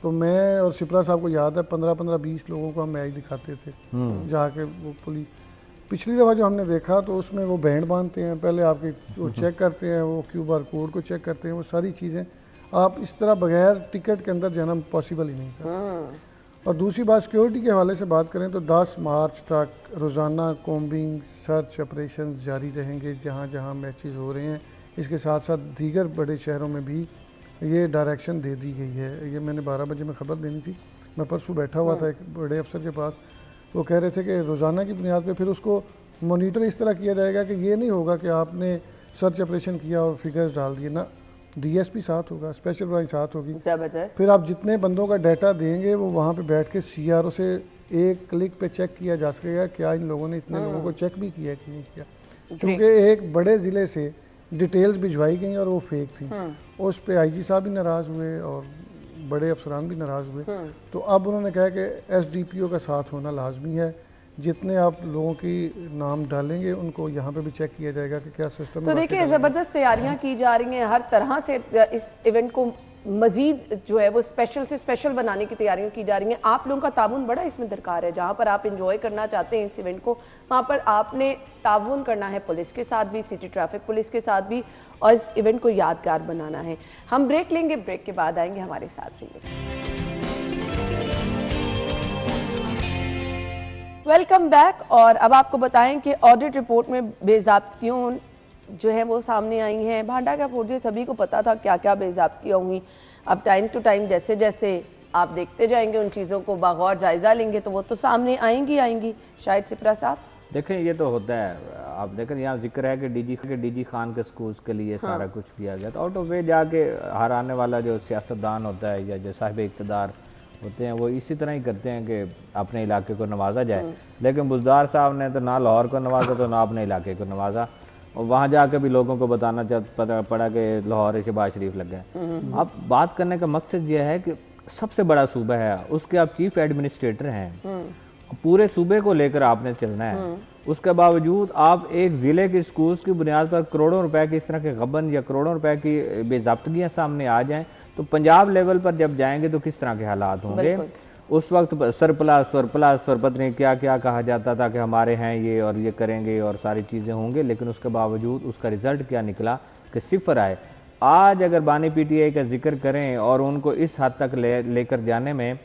तो मैं और शिप्रा साहब को याद है 15-20 लोगों को हम मैच दिखाते थे जाके। वो पुलिस पिछली दफ़ा जो हमने देखा तो उसमें वो बैंड बांधते हैं, पहले आपके वो चेक करते हैं, वो QR कोड को चेक करते हैं, वो सारी चीज़ें आप इस तरह बगैर टिकट के अंदर जाना पॉसिबल ही नहीं था। और दूसरी बात सिक्योरिटी के हवाले से बात करें तो 10 मार्च तक रोज़ाना कॉम्बिंग सर्च ऑपरेशन जारी रहेंगे जहाँ जहाँ मैचेस हो रहे हैं। इसके साथ साथ दीगर बड़े शहरों में भी ये डायरेक्शन दे दी गई है। ये मैंने 12 बजे में ख़बर देनी थी, मैं परसों बैठा हुआ था एक बड़े अफसर के पास, वो कह रहे थे कि रोज़ाना की बुनियाद पे फिर उसको मॉनिटर इस तरह किया जाएगा कि ये नहीं होगा कि आपने सर्च ऑपरेशन किया और फिगर्स डाल दिए ना, DSP साथ होगा, स्पेशल ब्रांच साथ होगी। जबरदस्त। फिर आप जितने बंदों का डाटा देंगे वो वहाँ पे बैठ के CRO से एक क्लिक पे चेक किया जा सकेगा क्या इन लोगों ने इतने लोगों को चेक भी किया कि नहीं किया। क्योंकि एक बड़े ज़िले से डिटेल्स भिजवाई गई और वो फेक थी, उस पे IG साहब भी नाराज़ हुए और बड़े अफसरान भी नाराज़ हुए। तो अब उन्होंने कहा कि SDPO का साथ होना लाजमी है, जितने आप लोगों की नाम डालेंगे उनको यहाँ पे भी चेक किया जाएगा कि क्या सिस्टम। तो देखिए ज़बरदस्त तैयारियां की जा रही हैं, हर तरह से इस इवेंट को मजीद जो है वो स्पेशल से स्पेशल बनाने की तैयारियां की जा रही हैं। आप लोगों का ताउन बड़ा इसमें दरकार है। जहां पर आप इंजॉय करना चाहते हैं इस इवेंट को, वहां पर आपने ताउन करना है पुलिस के साथ भी, सिटी ट्रैफिक पुलिस के साथ भी, और इस इवेंट को यादगार बनाना है। हम ब्रेक लेंगे, ब्रेक के बाद आएंगे, हमारे साथ रहिए। Welcome back. और अब आपको बताएं कि ऑडिट रिपोर्ट में बेज़ाब्तियों जो है वो सामने आई हैं। भांडा का फोर्जे सभी को पता था क्या क्या बेज़ाब्तियाँ हुई। अब टाइम टू टाइम जैसे जैसे आप देखते जाएंगे, उन चीज़ों को बागौर जायज़ा लेंगे तो वो तो सामने आएंगी। शायद सिपरा साहब देखें ये तो होता है। आप देखें यहाँ जिक्र है कि DG खान के स्कूल्स के लिए सारा कुछ किया गया, तो आउट ऑफ वे जाके हर आने वाला जो सियासतदान होता है या जो साहिब इक़्तिदार होते हैं वो इसी तरह ही करते हैं कि अपने इलाके को नवाजा जाए। लेकिन बुज़दार साहब ने तो ना लाहौर को नवाजा तो ना अपने इलाके को नवाजा, और वहाँ जाकर भी लोगों को बताना पता पड़ा कि लाहौर शहबाज शरीफ लग गए। अब बात करने का मकसद यह है कि सबसे बड़ा सूबा है, उसके आप चीफ एडमिनिस्ट्रेटर हैं, पूरे सूबे को लेकर आपने चलना है। उसके बावजूद आप एक ज़िले के स्कूल्स की बुनियाद पर करोड़ों रुपए की इस तरह के गबन या करोड़ों रुपए की बेज़ाब्तगियाँ सामने आ जाएं, तो पंजाब लेवल पर जब जाएंगे तो किस तरह के हालात होंगे। उस वक्त सरप्लस और पता नहीं क्या क्या कहा जाता था कि हमारे हैं ये और ये करेंगे और सारी चीज़ें होंगे, लेकिन उसके बावजूद उसका रिज़ल्ट क्या निकला कि सिफर आए। आज अगर बानी PTI का जिक्र करें और उनको इस हद तक लेकर जाने में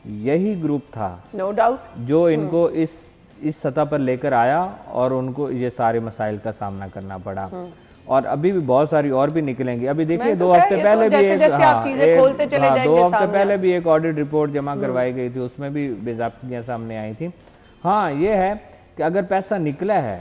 यही ग्रुप था, नो डाउट, जो इनको इस सतह पर लेकर आया और उनको ये सारे मसाइल का सामना करना पड़ा। और अभी भी बहुत सारी और भी निकलेंगी। अभी देखिए 2 हफ्ते पहले भी एक 2 हफ्ते पहले भी एक ऑडिट रिपोर्ट जमा करवाई गई थी, उसमें भी बेज़ाब्तियाँ सामने आई थी। हाँ ये है कि अगर पैसा निकला है,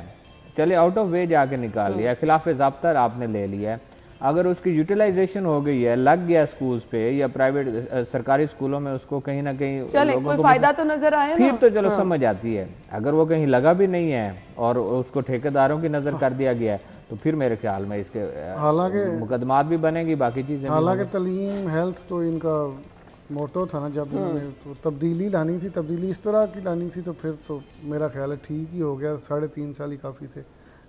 चले आउट ऑफ वे जाके निकाल लिया, खिलाफ ज़ाब्ता आपने ले लिया है, अगर उसकी यूटिलाइजेशन हो गई है, लग गया स्कूल्स पे या प्राइवेट सरकारी स्कूलों में, उसको कहीं ना कहीं लोगों को फायदा तो नजर आया, फिर तो चलो समझ आती है। अगर वो कहीं लगा भी नहीं है और उसको ठेकेदारों की नज़र कर दिया गया है, तो फिर मेरे ख्याल में इसके हालांकि मुकदमात भी बनेगी, बाकी चीज़ें। हालांकि तलीम हेल्थ तो इनका मोटो था ना, जब इन्होंने तो तब्दीली लानी थी, तब्दीली इस तरह की लानी थी, तो फिर तो मेरा ख्याल है ठीक ही हो गया। 3.5 साल ही काफ़ी थे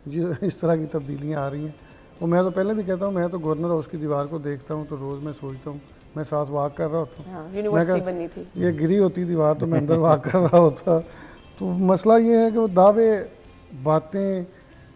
जो इस तरह की तब्दीलियाँ आ रही हैं। और मैं तो पहले भी कहता हूँ, मैं तो गवर्नर हाउस की दीवार को देखता हूँ तो रोज़ मैं सोचता हूँ, मैं साथ वाक कर रहा होता हूँ, यूनिवर्सिटी बननी थी, ये गिरी होती दीवार तो मैं अंदर वाक कर रहा होता। तो मसला ये है कि वो दावे बातें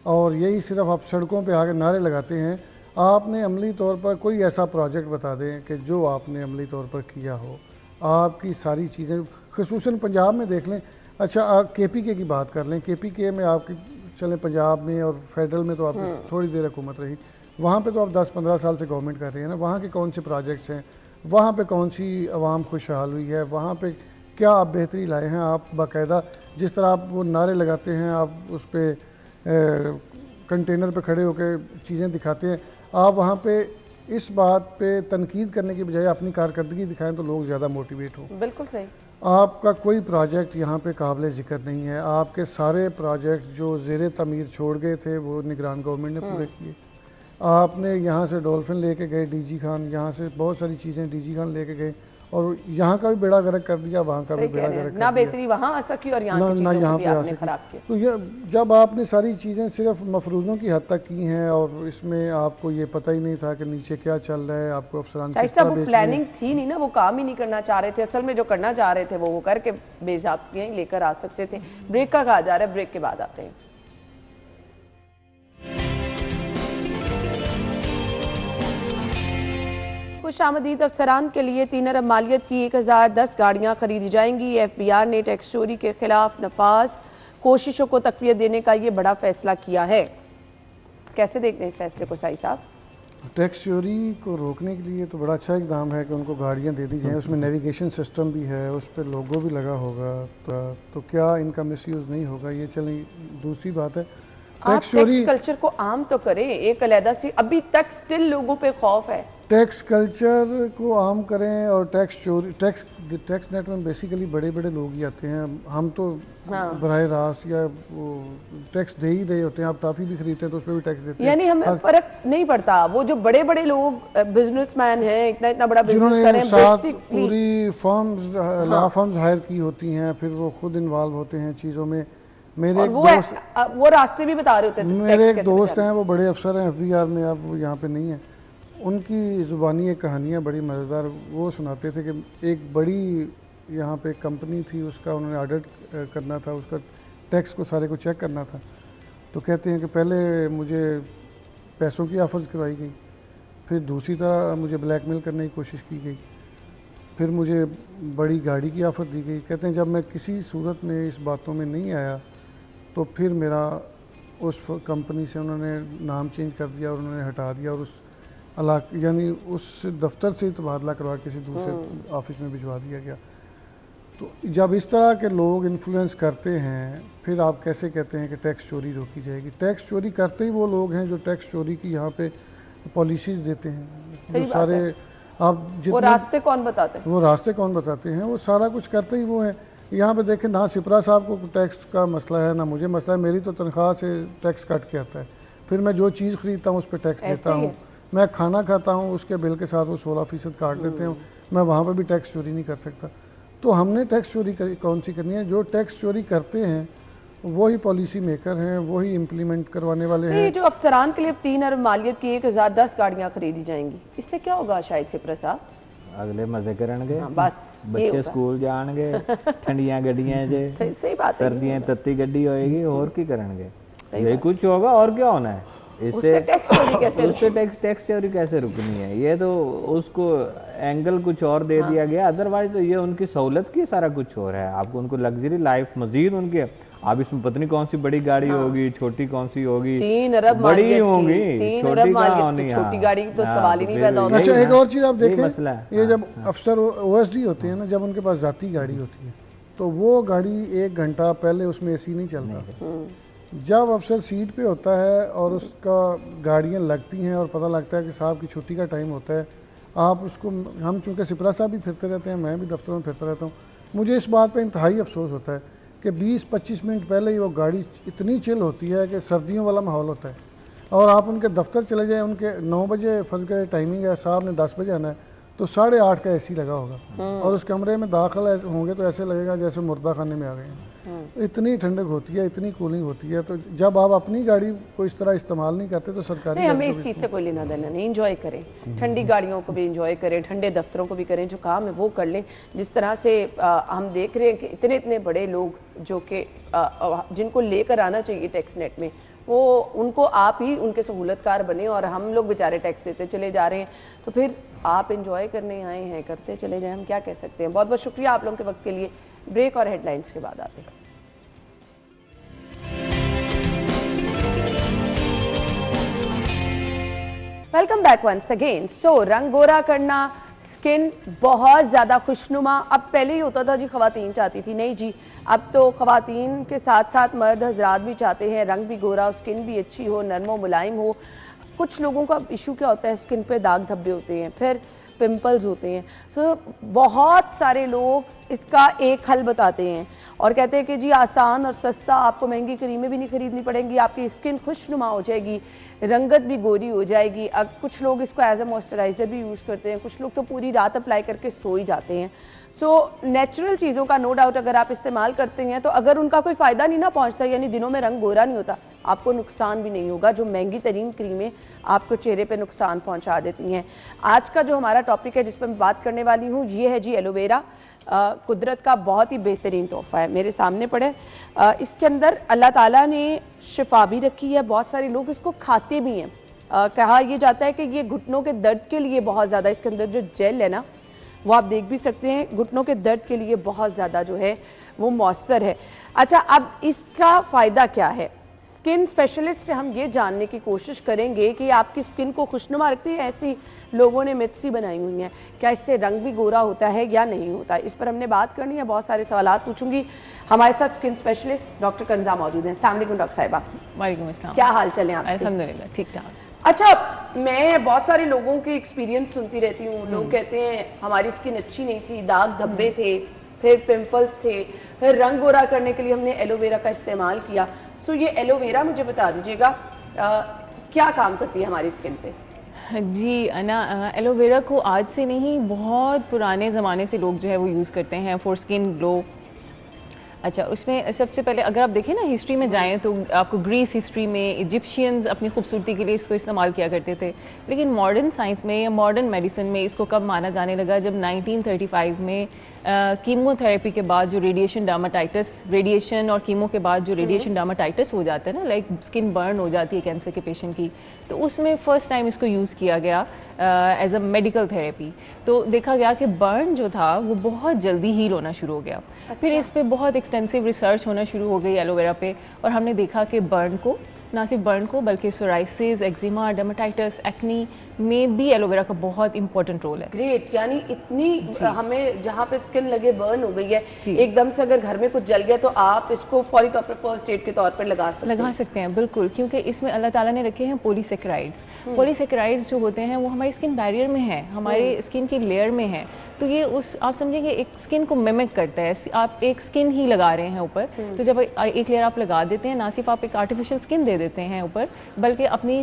और यही सिर्फ आप सड़कों पे आके नारे लगाते हैं। आपने अमली तौर पर कोई ऐसा प्रोजेक्ट बता दें कि जो आपने अमली तौर पर किया हो, आपकी सारी चीज़ें ख़ुसूसन पंजाब में देख लें। अच्छा आप KPK की बात कर लें, KPK में आपकी चलें पंजाब में और फेडरल में तो आपकी थोड़ी देर हुकूमत रही, वहाँ पे तो आप 10-15 साल से गवर्नमेंट कर रही है ना। वहाँ के कौन से प्रोजेक्ट्स हैं, वहाँ पे कौन सी आवाम खुशहाल हुई है, वहाँ पे क्या आप बेहतरी लाए हैं। आप बाकायदा जिस तरह आप वो नारे लगाते हैं, आप उस पर कंटेनर पे खड़े होकर चीज़ें दिखाते हैं, आप वहाँ पे इस बात पे तनकीद करने की बजाय अपनी कारकर्दगी दिखाएं तो लोग ज़्यादा मोटिवेट हों। बिल्कुल सही। आपका कोई प्रोजेक्ट यहाँ पे काबिल ज़िक्र नहीं है, आपके सारे प्रोजेक्ट जो ज़ेर तमीर छोड़ गए थे वो निगरान गवर्नमेंट ने पूरे किए। आपने यहाँ से डॉल्फिन लेके गए डीजी खान, यहाँ से बहुत सारी चीज़ें डीजी खान लेके गए और यहाँ का भी बेड़ा गर्क कर दिया, वहाँ का भी बेड़ा गर्क कर दिया। ना बेहतरी वहाँ आ सकी और यहाँ की चीज़ों को भी आपने खराब किया। तो ये जब आपने सारी चीज़ें सिर्फ मफरूज़ों की हद तक की हैं और इसमें आपको ये पता ही नहीं था कि नीचे क्या चल रहा है, आपको अफसरान किस तरह वो प्लानिंग थी नहीं ना, वो काम ही नहीं करना चाह रहे थे। असल में जो करना चाह रहे थे वो करके बेज़ाब्तियाँ लेकर आ सकते थे। ब्रेक का कहा जा रहा है, ब्रेक के बाद आते हैं। खुशामदीद। अफसरान के लिए 3 अरब मालियत की 1010 गाड़ियाँ खरीदी जाएंगी। FBI ने टैक्स चोरी के खिलाफ नफाज कोशिशों को तक़वियत देने का ये बड़ा फैसला किया है। कैसे देखते हैं इस फैसले को साई साहब? टैक्स चोरी को रोकने के लिए तो बड़ा अच्छा इकदाम है कि उनको गाड़ियाँ दे दी जाएँ। उसमें नेविगेशन सिस्टम भी है, उस पर लोगो भी लगा होगा, तो क्या इनका मिसयूज़ नहीं होगा, ये चलें दूसरी बात है। टैक्स कल्चर को आम तो करें, एक अलहदा सी, अभी तक स्टिल लोगों पे खौफ है। टैक्स कल्चर को आम करें और टैक्स चोरी, टैक्स नेट में बेसिकली बड़े बड़े लोग ही आते हैं। हम तो बराह रास्त या वो टैक्स दे ही रहे होते हैं। आप टॉफी भी खरीदते हैं तो उस पर भी टैक्स देते हैं, यानी हमें फर्क नहीं पड़ता। वो जो बड़े बड़े लोग बिजनेसमैन हैं, इतना बड़ा बिजनेस करें, साथ पूरी फर्म्स, लॉ फर्म्स हायर की होती हैं, फिर वो खुद इन्वॉल्व होते हैं चीज़ों में। मेरे वो रास्ते भी बता रहे होते हैं। मेरे एक दोस्त हैं, वो बड़े अफसर हैं FBI में, अब वो यहाँ पे नहीं है। उनकी ज़ुबानी एक कहानियाँ बड़ी मज़ेदार वो सुनाते थे कि एक बड़ी यहाँ पे कंपनी थी, उसका उन्होंने ऑडिट करना था, उसका टैक्स को सारे को चेक करना था। तो कहते हैं कि पहले मुझे पैसों की ऑफर्स करवाई गई, फिर दूसरी तरह मुझे ब्लैकमेल करने की कोशिश की गई, फिर मुझे बड़ी गाड़ी की ऑफ़र दी गई। कहते हैं जब मैं किसी सूरत में इस बातों में नहीं आया तो फिर मेरा उस कंपनी से उन्होंने नाम चेंज कर दिया और उन्होंने हटा दिया और उस यानी उस दफ्तर से तबादला करवा किसी दूसरे ऑफिस में भिजवा दिया गया। तो जब इस तरह के लोग इन्फ्लुएंस करते हैं, फिर आप कैसे कहते हैं कि टैक्स चोरी रोकी जाएगी? टैक्स चोरी करते ही वो लोग हैं जो टैक्स चोरी की यहाँ पे पॉलिसीज देते हैं। जो सारे आप वो रास्ते कौन बताते हैं? वो रास्ते कौन बताते हैं? वो सारा कुछ करते ही वो हैं। यहाँ पे देखें, ना सिपरा साहब को टैक्स का मसला है, ना मुझे मसला है। मेरी तो तनख्वाह से टैक्स कट के आता है, फिर मैं जो चीज़ खरीदता हूँ उस पर टैक्स देता हूँ। मैं खाना खाता हूँ, उसके बिल के साथ वो 16% काट देते हैं, मैं वहाँ पर भी टैक्स चोरी नहीं कर सकता। तो हमने टैक्स चोरी कौन सी करनी है? जो टैक्स चोरी करते हैं वही पॉलिसी मेकर हैं, वही इम्प्लीमेंट करवाने वाले हैं। जो अफसरान के लिए 3 अरब मालियत की 1010 गाड़ियाँ खरीदी जाएंगी, इससे क्या होगा शायद से प्रसाद? अगले मजे करेंगे, बस बच्चे स्कूल जाएंगे, ठंडियां गड्डियां जे, सही बात है, सर्दियां तत्ती गड्डी होएगी, और की करेंगे? ये कुछ होगा और क्या होना है? इससे टैक्स चोरी कैसे रुकनी है? ये तो उसको एंगल कुछ और दे दिया गया, अदरवाइज तो ये उनकी सहूलत की सारा कुछ हो रहा है। आपको उनको लग्जरी लाइफ मजीद उनके, आप इसमें पत्नी कौन सी बड़ी गाड़ी होगी, छोटी कौन सी होगी, 3 अरब बड़ी होगी, छोटी गाड़ी तो सवाल ही नहीं पैदा होता। अच्छा, एक और चीज़ आप देखें, ये जब अफसर OSD होते हैं ना, जब उनके पास जाती गाड़ी होती है तो वो गाड़ी 1 घंटा पहले उसमें AC नहीं चलता। जब अफसर सीट पे होता है और उसका गाड़ियाँ लगती हैं और पता लगता है कि साहब की छुट्टी का टाइम होता है, आप उसको, हम चूँकि सिपरा साहब भी फिरते रहते हैं, मैं भी दफ्तरों में फिरता रहता हूँ, मुझे इस बात पे इंतहाई अफसोस होता है कि 20-25 मिनट पहले ही वो गाड़ी इतनी चिल होती है कि सर्दियों वाला माहौल होता है, और आप उनके दफ्तर चले जाएँ, उनके 9 बजे फर्ज करें टाइमिंग है, साहब ने 10 बजे आना है, तो 8:30 का AC लगा होगा और उस कमरे में दाखिल होंगे तो ऐसे लगेगा जैसे मुर्दा खाने में आ गए हैं। इतनी ठंडक होती है, इतनी कूलिंग होती है। तो जब आप अपनी गाड़ी को इस तरह इस्तेमाल नहीं करते तो सरकारी नहीं, हमें इस चीज़ से कोई लेना देना नहीं। इंजॉय करें, ठंडी गाड़ियों को भी इंजॉय करें, ठंडे दफ्तरों को भी करें, जो काम है वो कर लें। जिस तरह से हम देख रहे हैं कि इतने बड़े लोग जो कि जिनको लेकर आना चाहिए टैक्स नेट में, वो उनको आप ही उनके सहूलतकार बने और हम लोग बेचारे टैक्स देते चले जा रहे हैं। तो फिर आप इंजॉय करने आए हैं, करते चले जाएं, हम क्या कह सकते हैं। बहुत बहुत शुक्रिया आप लोगों के वक्त के लिए। ब्रेक और हेडलाइंस के बाद आते हैं। Welcome back once again. So रंग गोरा करना, स्किन बहुत ज़्यादा खुशनुमा, अब पहले ही होता था जी ख़वातीन चाहती थी, नहीं जी अब तो ख़वातीन के साथ साथ मर्द हजरात भी चाहते हैं रंग भी गोरा, स्किन भी अच्छी हो, नरमो मुलायम हो। कुछ लोगों का इशू क्या होता है, स्किन पे दाग धब्बे होते हैं, फिर पिंपल्स होते हैं। सो बहुत सारे लोग इसका एक हल बताते हैं और कहते हैं कि जी आसान और सस्ता, आपको महंगी क्रीमें भी नहीं खरीदनी पड़ेंगी, आपकी स्किन खुशनुमा हो जाएगी, रंगत भी गोरी हो जाएगी। अब कुछ लोग इसको एज अ मॉइस्चराइज़र भी यूज़ करते हैं, कुछ लोग तो पूरी रात अप्लाई करके सो ही जाते हैं। सो नेचुरल चीज़ों का नो डाउट अगर आप इस्तेमाल करते हैं तो अगर उनका कोई फ़ायदा नहीं ना पहुंचता, यानी दिनों में रंग गोरा नहीं होता, आपको नुकसान भी नहीं होगा। जो महंगी तरीन क्रीमें आपको चेहरे पे नुकसान पहुंचा देती हैं। आज का जो हमारा टॉपिक है जिस पर मैं बात करने वाली हूँ, ये है जी एलोवेरा। कुदरत का बहुत ही बेहतरीन तोहफ़ा है, मेरे सामने पड़े। इसके अंदर अल्लाह ताला ने शिफा भी रखी है, बहुत सारे लोग इसको खाते भी हैं। कहा यह जाता है कि ये घुटनों के दर्द के लिए बहुत ज़्यादा, इसके अंदर जो जेल है ना वो आप देख भी सकते हैं, घुटनों के दर्द के लिए बहुत ज़्यादा जो है वो मौसर है। अच्छा, अब इसका फ़ायदा क्या है? स्किन स्पेशलिस्ट से हम ये जानने की कोशिश करेंगे कि आपकी स्किन को खुशनुमा रखती है, ऐसी लोगों ने मिथ्स ही बनाई हुई हैं, क्या इससे रंग भी गोरा होता है या नहीं होता? इस पर हमने बात करनी है, बहुत सारे सवालात पूछूंगी। हमारे साथ स्किन स्पेशलिस्ट डॉक्टर कंजा मौजूद हैं। अस्सलाम वालेकुम डॉक्टर साहिबा। वालेकुम अस्सलाम। क्या हाल चले आप? अल्हम्दुलिल्लाह ठीक ठाक। अच्छा, मैं बहुत सारे लोगों के एक्सपीरियंस सुनती रहती हूँ। लोग कहते हैं हमारी स्किन अच्छी नहीं थी, दाग धब्बे थे, फिर पिंपल्स थे, फिर रंग गोरा करने के लिए हमने एलोवेरा का इस्तेमाल किया। सो ये एलोवेरा मुझे बता दीजिएगा क्या काम करती है हमारी स्किन पे? जी अना, एलोवेरा को आज से नहीं, बहुत पुराने ज़माने से लोग जो है वो यूज़ करते हैं फॉर स्किन ग्लो। अच्छा, उसमें सबसे पहले अगर आप देखें ना हिस्ट्री में जाएं तो आपको ग्रीस हिस्ट्री में इजिप्शियंस अपनी खूबसूरती के लिए इसको इस्तेमाल किया करते थे। लेकिन मॉडर्न साइंस में या मॉडर्न मेडिसिन में इसको कब माना जाने लगा, जब 1935 में कीमोथेरेपी के बाद जो रेडिएशन डार्माटाइटिस, रेडिएशन और कीमो के बाद जो रेडिएशन डार्माटाइटिस हो जाता है ना, लाइक स्किन बर्न हो जाती है कैंसर के पेशेंट की, तो उसमें फ़र्स्ट टाइम इसको यूज़ किया गया एज अ मेडिकल थेरेपी। तो देखा गया कि बर्न जो था वो बहुत जल्दी हील होना शुरू हो गया। अच्छा। फिर इस पर बहुत एक्सटेंसिव रिसर्च होना शुरू हो गई एलोवेरा पे, और हमने देखा कि बर्न को, ना सिर्फ बर्न को बल्कि सोराइसिस, एक्जिमा, डर्माटाइटिस, एक्नी में भी एलोवेरा का बहुत इंपॉर्टेंट रोल है। ग्रेट, यानी इतनी हमें जहाँ पे स्किन लगे बर्न हो गई है, एकदम से अगर घर में कुछ जल गया तो आप इसको फौरी तौर पर फर्स्ट एड के तौर पर लगा सकते हैं। बिल्कुल, क्योंकि इसमें अल्लाह ताला ने रखे हैं पॉलीसेकेराइड्स। पॉलीसेकेराइड्स जो होते हैं वो हमारी स्किन बैरियर में है, हमारे स्किन की लेयर में है। तो ये उस, आप समझेंगे एक स्किन को मिमिक करता है। आप एक स्किन ही लगा रहे हैं ऊपर, तो जब एक लेयर आप लगा देते हैं, ना सिर्फ आप एक आर्टिफिशियल स्किन दे देते हैं ऊपर, बल्कि अपनी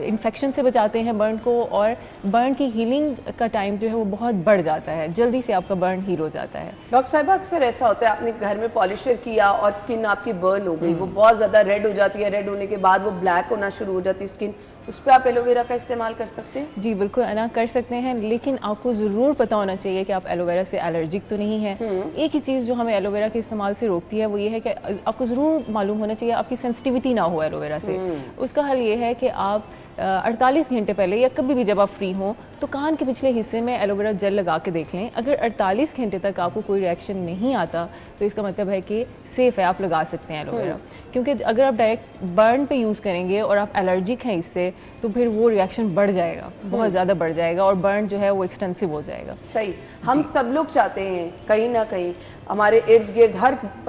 इन्फेक्शन से बचाते हैं बर्न को, और बर्न की हीलिंग का टाइम जो है वो बहुत बढ़ जाता है, जल्दी से आपका बर्न हील हो जाता है। डॉक्टर साहिबा, अक्सर ऐसा होता है आपने घर में पॉलिशर किया और स्किन आपकी बर्न हो गई, वो बहुत ज़्यादा रेड हो जाती है, रेड होने के बाद वो ब्लैक होना शुरू हो जाती है स्किन, उस पर आप एलोवेरा का इस्तेमाल कर सकते हैं? जी बिल्कुल अना, कर सकते हैं, लेकिन आपको ज़रूर पता होना चाहिए कि आप एलोवेरा से एलर्जिक तो नहीं है। एक ही चीज़ जो हमें एलोवेरा के इस्तेमाल से रोकती है वो ये है कि आपको ज़रूर मालूम होना चाहिए आपकी सेंसिटिविटी ना हो एलोवेरा से। उसका हल ये है कि आप 48 घंटे पहले या कभी भी जब आप फ्री हों तो कान के पिछले हिस्से में एलोवेरा जेल लगा के देख लें। अगर 48 घंटे तक आपको कोई रिएक्शन नहीं आता तो इसका मतलब है कि सेफ़ है, आप लगा सकते हैं एलोवेरा। क्योंकि अगर आप डायरेक्ट बर्न पे यूज़ करेंगे और आप एलर्जिक हैं इससे, तो फिर वो रिएक्शन बढ़ जाएगा, बहुत ज़्यादा बढ़ जाएगा, और बर्न जो है वो एक्सटेंसिव हो जाएगा। सही, हम सब लोग चाहते हैं कहीं ना कहीं, हमारे इर्द गिर्द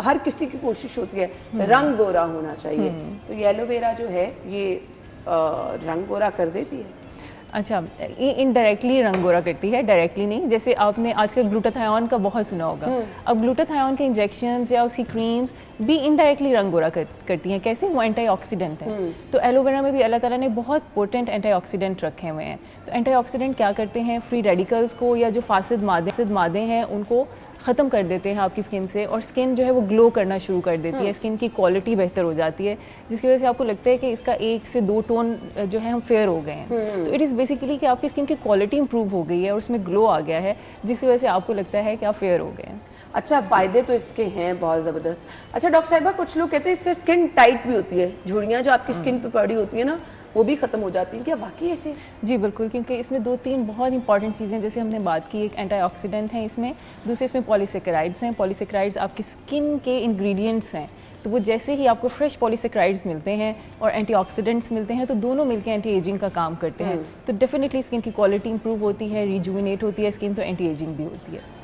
हर किसी की कोशिश होती है रंग गोरा होना चाहिए, तो ये एलोवेरा जो है ये रंग गोरा कर देती है। अच्छा, ये इनडायरेक्टली रंग गोरा करती है, डायरेक्टली नहीं। जैसे आपने आजकल ग्लूटाथायोन का बहुत सुना होगा, अब ग्लूटाथायोन के इंजेक्शंस या उसकी क्रीम्स भी इनडायरेक्टली रंग गोरा करती हैं। कैसे? वो एंटीऑक्सीडेंट है। तो एलोवेरा में भी अल्लाह ताला ने बहुत पोटेंट एंटीऑक्सीडेंट रखे हुए हैं। तो एंटीऑक्सीडेंट क्या करते हैं, फ्री रेडिकल्स को या जो फासिद मादे हैं उनको ख़त्म कर देते हैं आपकी स्किन से, और स्किन जो है वो ग्लो करना शुरू कर देती है, स्किन की क्वालिटी बेहतर हो जाती है, जिसकी वजह से आपको लगता है कि इसका 1 से 2 टोन जो है हम फेयर हो गए हैं। तो इट इज़ बेसिकली कि आपकी स्किन की क्वालिटी इंप्रूव हो गई है और उसमें ग्लो आ गया है, जिसकी वजह से आपको लगता है कि आप फेयर हो गए हैं। अच्छा, फ़ायदे तो इसके हैं बहुत ज़बरदस्त। अच्छा डॉक्टर साहिबा, कुछ लोग कहते हैं इससे स्किन टाइट भी होती है, झुर्रियाँ जो आपकी स्किन पे पड़ी होती है ना वो भी ख़त्म हो जाती हैं, क्या वाकई ऐसे? जी बिल्कुल, क्योंकि इसमें 2-3 बहुत इंपॉर्टेंट चीज़ें, जैसे हमने बात की, एक एंटीऑक्सीडेंट है इसमें, दूसरे इसमें पॉलीसेकेराइड्स हैं। पॉलीसेकेराइड्स आपकी स्किन के इंग्रेडिएंट्स हैं, तो वो जैसे ही आपको फ्रेश पॉलीसेकेराइड्स मिलते हैं और एंटीऑक्सीडेंट्स मिलते हैं तो दोनों मिलकर एंटी एजिंग का काम करते हैं। तो डेफिनेटली स्किन की क्वालिटी इंप्रूव होती है, रिजुविनेट होती है स्किन, तो एंटी एजिंग भी होती है।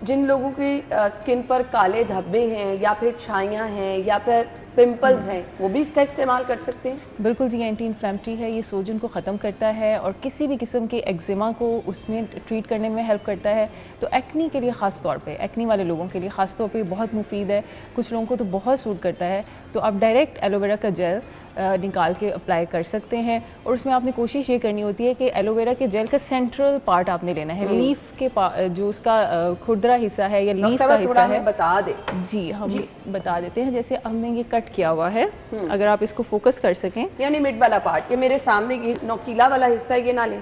जिन लोगों की स्किन पर काले धब्बे हैं या फिर छाइयाँ हैं या फिर पिंपल्स हैं वो भी इसका इस्तेमाल कर सकते हैं? बिल्कुल जी, एंटी इन्फ्लेमेटरी है, ये सोजन को ख़त्म करता है और किसी भी किस्म के एक्जिमा को उसमें ट्रीट करने में हेल्प करता है। तो एक्नी के लिए ख़ास तौर पे, एक्नी वाले लोगों के लिए ख़ास तौर पे बहुत मुफीद है, कुछ लोगों को तो बहुत सूट करता है। तो आप डायरेक्ट एलोवेरा का जेल निकाल के अप्लाई कर सकते हैं और उसमें आपने कोशिश ये करनी होती है कि एलोवेरा के जेल का सेंट्रल पार्ट आपने लेना है, लीफ के जो उसका खुरदरा हिस्सा है या लीफ का हिस्सा है। बता दे जी, हम बता देते हैं। जैसे हमने ये कट किया हुआ है, अगर आप इसको फोकस कर सकें, यानी मिड वाला पार्ट, ये मेरे सामने ये नोकीला वाला हिस्सा है, ये ना लें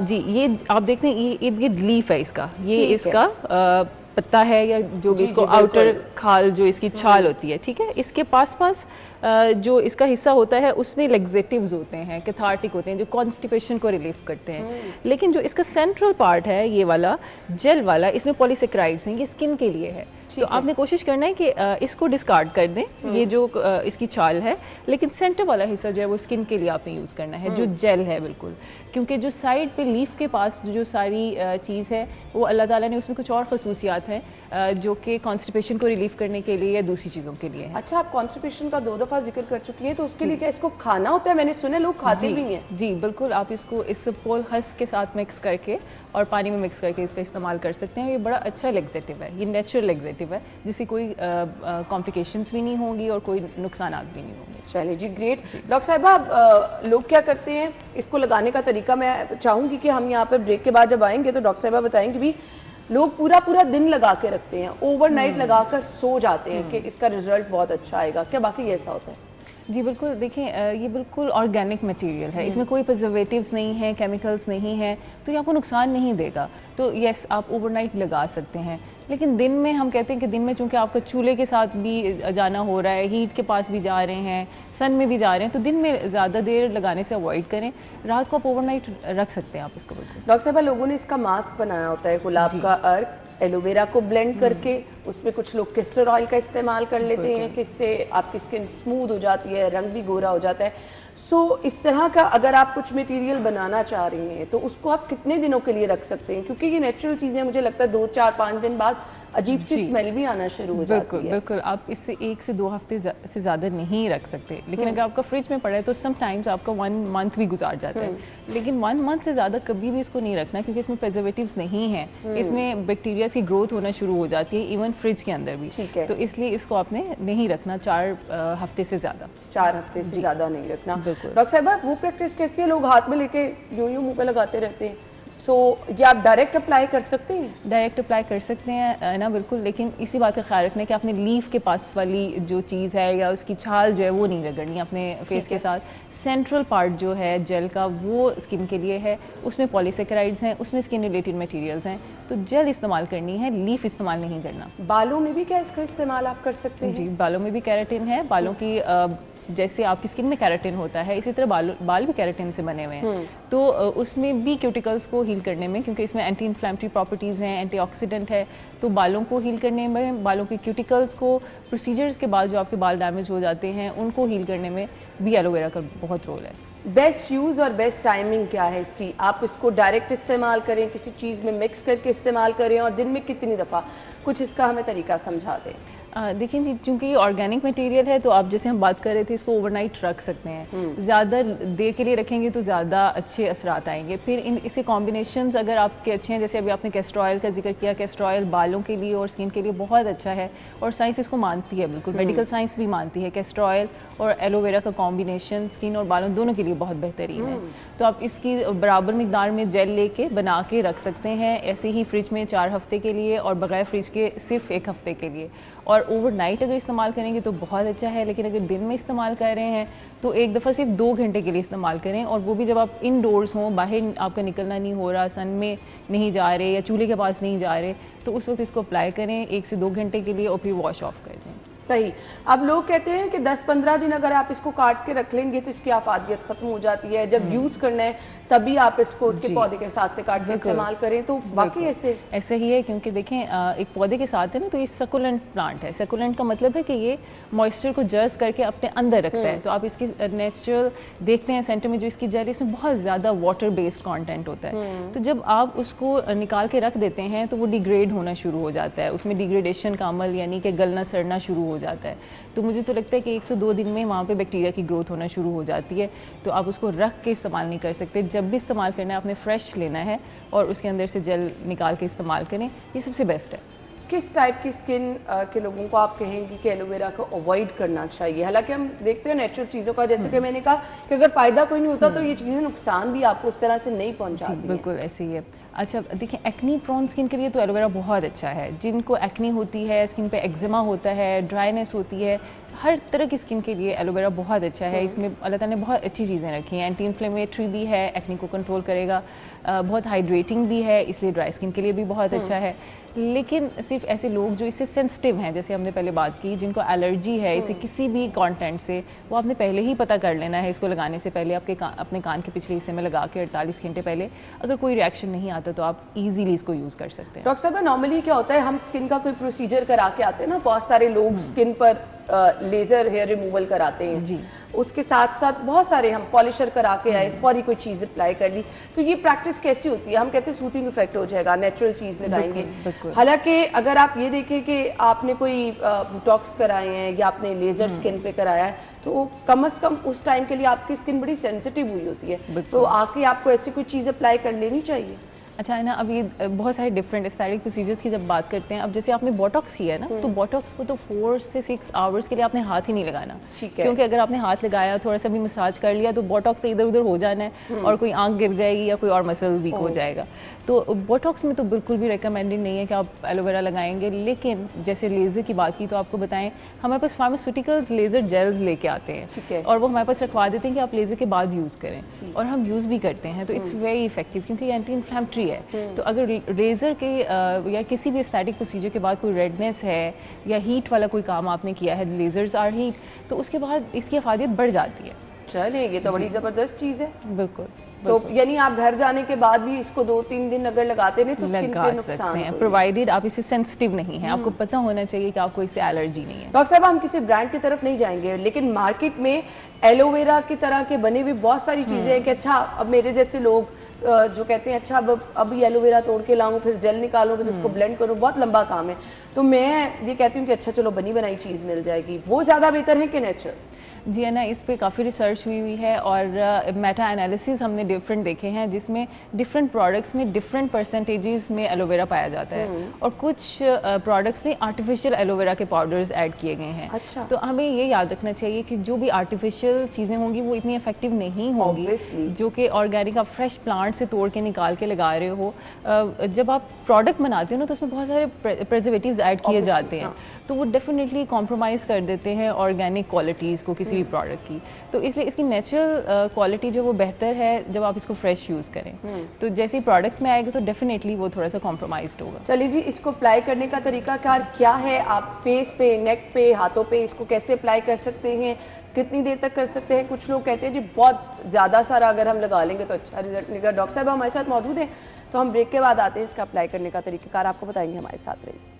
जी, ये आप देखते हैं ये लीफ है इसका, ये इसका पत्ता है या जो भी इसको आउटर खाल जो इसकी छाल होती है, ठीक है। इसके पास जो इसका हिस्सा होता है उसमें लेग्जेटिव्स होते हैं, कैथार्टिक होते हैं, जो कॉन्स्टिपेशन को रिलीफ करते हैं। लेकिन जो इसका सेंट्रल पार्ट है ये वाला जेल वाला, इसमें पॉलीसेक्राइड्स हैं, ये स्किन के लिए है। तो आपने कोशिश करना है कि इसको डिस्कार्ड कर दें, ये जो इसकी छाल है, लेकिन सेंटर वाला हिस्सा जो है वो स्किन के लिए आपने यूज़ करना है, जो जेल है बिल्कुल। क्योंकि जो साइड पे लीफ के पास जो सारी चीज़ है वो अल्लाह ताला ने उसमें कुछ और खसूसियात हैं जो कि कॉन्स्टिपेशन को रिलीफ करने के लिए या दूसरी चीज़ों के लिए है। अच्छा, आप कॉन्स्टिपेशन का 2 दफ़ा जिक्र कर चुकी हैं, तो उसके लिए क्या इसको खाना होता है? मैंने सुना लोग खाते भी हैं। जी बिल्कुल, आप इसको इसबगोल हस के साथ मिक्स करके और पानी में मिक्स करके इसका इस्तेमाल कर सकते हैं। ये बड़ा अच्छा लेग्जेटिव है, ये नेचुरल लेग्जेटिव है, जिससे कोई कॉम्प्लिकेशंस भी नहीं होंगी और कोई नुकसान भी नहीं होंगे। चलिए जी, ग्रेट। डॉक्टर साहिबा, लोग क्या करते हैं, इसको लगाने का तरीका मैं चाहूँगी कि हम यहाँ पर ब्रेक के बाद जब आएंगे तो डॉक्टर साहिबा बताएंगे भी लोग पूरा दिन लगा के रखते हैं, ओवरनाइट लगाकर सो जाते हैं कि इसका रिजल्ट बहुत अच्छा आएगा, क्या वाकई ऐसा होता है? जी बिल्कुल, देखें ये बिल्कुल ऑर्गेनिक मटेरियल है, इसमें कोई प्रिजर्वेटिव्स नहीं है, केमिकल्स नहीं है, तो ये आपको नुकसान नहीं देगा। तो यस, आप ओवरनाइट लगा सकते हैं, लेकिन दिन में हम कहते हैं कि दिन में चूंकि आपका चूल्हे के साथ भी जाना हो रहा है, हीट के पास भी जा रहे हैं, सन में भी जा रहे हैं, तो दिन में ज़्यादा देर लगाने से अवॉइड करें। रात को आप ओवरनाइट रख सकते हैं आप इसको बिल्कुल। डॉक्टर साहब, लोगों ने इसका मास्क बनाया होता है, गुलाब का अर्क, एलोवेरा को ब्लेंड करके उसमें कुछ लोग कैस्टर ऑयल का इस्तेमाल कर लेते हैं कि इससे आपकी स्किन स्मूथ हो जाती है, रंग भी गोरा हो जाता है। सो इस तरह का अगर आप कुछ मटेरियल बनाना चाह रही हैं तो उसको आप कितने दिनों के लिए रख सकते हैं? क्योंकि ये नेचुरल चीज़ें, मुझे लगता है 2, 4, 5 दिन बाद अजीब सी स्मेल भी आना शुरू हो जाती है। बिल्कुल, आप इससे 1 से 2 हफ्ते से ज़्यादा नहीं रख सकते, लेकिन अगर आपका फ्रिज में पड़ा है तो समटाइम्स आपका 1 मंथ भी गुजार जाता है, लेकिन 1 मंथ से ज़्यादा कभी भी इसको नहीं रखना, क्योंकि इसमें प्रिजर्वेटिव्स नहीं हैं, इसमें बैक्टीरिया की ग्रोथ होना शुरू हो जाती है, इवन फ्रिज के अंदर भी। ठीक है, तो इसलिए इसको आपने नहीं रखना 4 हफ्ते से ज़्यादा। 4 हफ्ते से ज़्यादा नहीं रखना। डॉक्टर साहब, वो प्रैक्टिस कैसी है, लोग हाथ में लेके यूं मुँह पे लगाते रहते हैं, सो ये आप डायरेक्ट अप्लाई कर सकते हैं? डायरेक्ट अप्लाई कर सकते हैं ना, बिल्कुल, लेकिन इसी बात का ख्याल रखना है कि आपने लीफ के पास वाली जो चीज़ है या उसकी छाल जो है वो नहीं रगड़नी अपने फेस के साथ। सेंट्रल पार्ट जो है जेल का वो स्किन के लिए है, उसमें पॉलीसेकेराइड्स हैं, उसमें स्किन रिलेटेड मटेरियल्स हैं, तो जेल इस्तेमाल करनी है, लीफ इस्तेमाल नहीं करना। बालों में भी क्या इसका इस्तेमाल आप कर सकते हैं? जी, बालों में भी केराटिन है, बालों की जैसे आपकी स्किन में केराटिन होता है इसी तरह बाल भी केराटिन से बने हुए हैं, तो उसमें भी क्यूटिकल्स को हील करने में, क्योंकि इसमें एंटी इन्फ्लेमेटरी प्रॉपर्टीज़ हैं, एंटीऑक्सीडेंट है, तो बालों को हील करने में, बालों के क्यूटिकल्स को, प्रोसीजर्स के बाद जो आपके बाल डैमेज हो जाते हैं उनको हील करने में भी एलोवेरा का बहुत रोल है। बेस्ट यूज़ और बेस्ट टाइमिंग क्या है इसकी? आप इसको डायरेक्ट इस्तेमाल करें, किसी चीज़ में मिक्स करके इस्तेमाल करें, और दिन में कितनी दफ़ा, कुछ इसका हमें तरीका समझा दें। देखिए जी, चूंकि ये ऑर्गेनिक मटेरियल है तो आप जैसे हम बात कर रहे थे इसको ओवरनाइट रख सकते हैं, ज़्यादा देर के लिए रखेंगे तो ज़्यादा अच्छे असरात आएंगे। फिर इसके कॉम्बिनेशंस अगर आपके अच्छे हैं, जैसे अभी आपने कैस्टर ऑयल का जिक्र किया, कैस्टर ऑयल बालों के लिए और स्किन के लिए बहुत अच्छा है और साइंस इसको मानती है, बिल्कुल मेडिकल साइंस भी मानती है। कैस्टर ऑयल और एलोवेरा का कॉम्बिनेशन स्किन और बालों दोनों के लिए बहुत बेहतरीन है, तो आप इसकी बराबर मिकदार में जेल लेके बना के रख सकते हैं, ऐसे ही फ्रिज में 4 हफ्ते के लिए और बगैर फ्रिज के सिर्फ 1 हफ्ते के लिए। और ओवरनाइट अगर इस्तेमाल करेंगे तो बहुत अच्छा है, लेकिन अगर दिन में इस्तेमाल कर रहे हैं तो एक दफ़ा सिर्फ 2 घंटे के लिए इस्तेमाल करें, और वो भी जब आप इनडोर्स हों, बाहर आपका निकलना नहीं हो रहा, सन में नहीं जा रहे या चूल्हे के पास नहीं जा रहे, तो उस वक्त इसको अप्लाई करें 1 से 2 घंटे के लिए और फिर वॉश ऑफ कर दें। सही। अब लोग कहते हैं कि 10-15 दिन अगर आप इसको काट के रख लेंगे तो इसकी आफादियत खत्म हो जाती है, जब यूज़ करना है तभी आप इसको उसके पौधे के साथ से काट के इस्तेमाल करें, तो बाकी ऐसे ही है। क्योंकि देखें एक पौधे के साथ है ना, तो ये सकुलेंट प्लांट है। सकुलेंट का मतलब है कि ये मॉइस्चर को जर्व करके अपने अंदर रखता है, तो आप इसकी नेचुरल देखते हैं सेंटर में जो इसकी जेल, इसमें बहुत ज़्यादा वाटर बेस्ड कॉन्टेंट होता है, तो जब आप उसको निकाल के रख देते हैं तो वो डिग्रेड होना शुरू हो जाता है, उसमें डिग्रेडेशन का अमल यानी कि गलना सड़ना शुरू हो हो जाता है। तो मुझे तो लगता है कि 102 दिन में वहाँ पे बैक्टीरिया की ग्रोथ होना शुरू हो जाती है। तो आप उसको रख के इस्तेमाल नहीं कर सकते, जब भी इस्तेमाल करना है आपने फ्रेश लेना है और उसके अंदर से जेल निकाल के इस्तेमाल करें, ये सबसे बेस्ट है। किस टाइप की स्किन के लोगों को आप कहेंगी कि एलोवेरा को अवॉइड करना चाहिए? हालांकि हम देखते हैं नेचुरल चीज़ों का, जैसे कि मैंने कहा कि अगर फ़ायदा कोई नहीं होता तो ये चीज़ें नुकसान भी आपको उस तरह से नहीं पहुंचाती हैं। बिल्कुल ऐसे ही है। अच्छा देखिए, एक्नी प्रोन स्किन के लिए तो एलोवेरा बहुत अच्छा है। जिनको एक्नी होती है, स्किन पे एक्जिमा होता है, ड्राइनेस होती है, हर तरह की स्किन के लिए एलोवेरा बहुत अच्छा है। इसमें अल्लाह ताला ने बहुत अच्छी चीज़ें रखी हैं। एंटी इन्फ्लेमेटरी भी है, एक्नी को कंट्रोल करेगा, बहुत हाइड्रेटिंग भी है, इसलिए ड्राई स्किन के लिए भी बहुत अच्छा है। लेकिन सिर्फ ऐसे लोग जो इससे सेंसिटिव हैं, जैसे हमने पहले बात की, जिनको एलर्जी है इसे किसी भी कंटेंट से, वो आपने पहले ही पता कर लेना है इसको लगाने से पहले। आपके अपने कान के पिछले हिस्से में लगा के 48 घंटे पहले, अगर कोई रिएक्शन नहीं आता तो आप इजीली इसको यूज़ कर सकते हैं। डॉक्टर साहब, नॉर्मली क्या होता है, हम स्किन का कोई प्रोसीजर करा के आते हैं ना, बहुत सारे लोग स्किन पर लेजर हेयर रिमूवल कराते हैं जी। उसके साथ साथ बहुत सारे हम पॉलिशर करा के आए, फौरी कोई चीज़ अप्लाई कर ली। तो ये प्रैक्टिस कैसी होती है? हम कहते हैं सूथिंग इफेक्ट हो जाएगा, नेचुरल चीज़ लगाएंगे। हालांकि अगर आप ये देखें कि आपने कोई बोटॉक्स कराए हैं या आपने लेजर स्किन पे कराया है, तो कम से कम उस टाइम के लिए आपकी स्किन बड़ी सेंसिटिव हुई होती है, तो आके आपको ऐसी कोई चीज़ अप्लाई कर लेनी चाहिए। अच्छा है ना, अब ये बहुत सारे डिफरेंट एस्थेटिक प्रोसीजर्स की जब बात करते हैं, अब जैसे आपने बोटॉक्स किया है ना, तो बोटॉक्स को तो 4 से 6 आवर्स के लिए आपने हाथ ही नहीं लगाना, ठीक है। क्योंकि अगर आपने हाथ लगाया, थोड़ा सा भी मसाज कर लिया, तो बोटॉक्स से इधर उधर हो जाना है और कोई आंख गिर जाएगी या कोई और मसल वीक हो जाएगा। तो बोटॉक्स में तो बिल्कुल भी रिकमेंडेड नहीं है कि आप एलोवेरा लगाएंगे। लेकिन जैसे लेज़र की बात की, तो आपको बताएं, हमारे पास फार्मास्यूटिकल्स लेज़र जेल्स लेके आते हैं, ठीक है, और वो हमारे पास रखवा देते हैं कि आप लेज़र के बाद यूज़ करें, और हम यूज़ भी करते हैं। तो इट्स वेरी इफेक्टिव, क्योंकि ये एंटी इन्फ्लेमेटरी है। तो अगर लेज़र के या किसी भी एस्थेटिक प्रोसीजर के बाद कोई रेडनेस है या हीट वाला कोई काम आपने किया है, लेज़र्स आर हीट, तो उसके बाद इसकी अफादियत बढ़ जाती है। चलिए, ये तो बड़ी ज़बरदस्त चीज़ है। बिल्कुल। तो यानी आप घर जाने के बाद भी इसको 2-3 दिन अगर लगाते नहीं तो स्किन पे नुकसान है, प्रोवाइडेड आप इसे सेंसिटिव नहीं है, आपको पता होना चाहिए कि आपको इससे एलर्जी नहीं है। डॉक्टर साहब, हम किसी ब्रांड की तरफ नहीं जाएंगे, लेकिन मार्केट में एलोवेरा की तरह के बने हुए बहुत सारी चीज़ें हैं कि अच्छा, अब मेरे जैसे लोग जो कहते हैं अच्छा अब एलोवेरा तोड़ के लाऊं, फिर जेल निकालूं, फिर उसको ब्लेंड करूं, बहुत लंबा काम है। तो मैं ये कहती हूँ कि अच्छा चलो बनी बनाई चीज़ मिल जाएगी, वो ज़्यादा बेहतर है कि नेचुरल? जी है ना, इस पे काफ़ी रिसर्च हुई है और मेटा एनालिसिस हमने डिफरेंट देखे हैं, जिसमें डिफरेंट प्रोडक्ट्स में डिफरेंट परसेंटेजेस में एलोवेरा पाया जाता है, और कुछ प्रोडक्ट्स में आर्टिफिशियल एलोवेरा के पाउडर्स ऐड किए गए हैं। अच्छा। तो हमें ये याद रखना चाहिए कि जो भी आर्टिफिशियल चीज़ें होंगी वो इतनी इफेक्टिव नहीं होंगी जो कि ऑर्गेनिक आप फ्रेश प्लांट से तोड़ के निकाल के लगा रहे हो। जब आप प्रोडक्ट बनाते हो ना, तो उसमें बहुत सारे प्रिजर्वेटिव्स ऐड किए जाते हैं, तो वो डेफिनेटली कॉम्प्रोमाइज़ कर देते हैं ऑर्गेनिक क्वालिटीज़ को किसी भी प्रोडक्ट की। तो इसलिए इसकी नेचुरल क्वालिटी जो वो बेहतर है जब आप इसको फ्रेश यूज़ करें। तो जैसे ही प्रोडक्ट्स में आएगा तो डेफिनेटली वो थोड़ा सा कॉम्प्रोमाइज्ड होगा। चलिए जी, इसको अप्लाई करने का तरीकाकार क्या है? आप फेस पे, नेक पे, हाथों पे इसको कैसे अप्लाई कर सकते हैं, कितनी देर तक कर सकते हैं? कुछ लोग कहते हैं जी बहुत ज़्यादा सारा अगर हम लगा लेंगे तो अच्छा रिजल्ट मिलेगा। डॉक्टर साहब हमारे साथ मौजूद हैं, तो हम ब्रेक के बाद आते हैं, इसका अप्लाई करने का तरीकाकार आपको बताएंगे, हमारे साथ रहिए।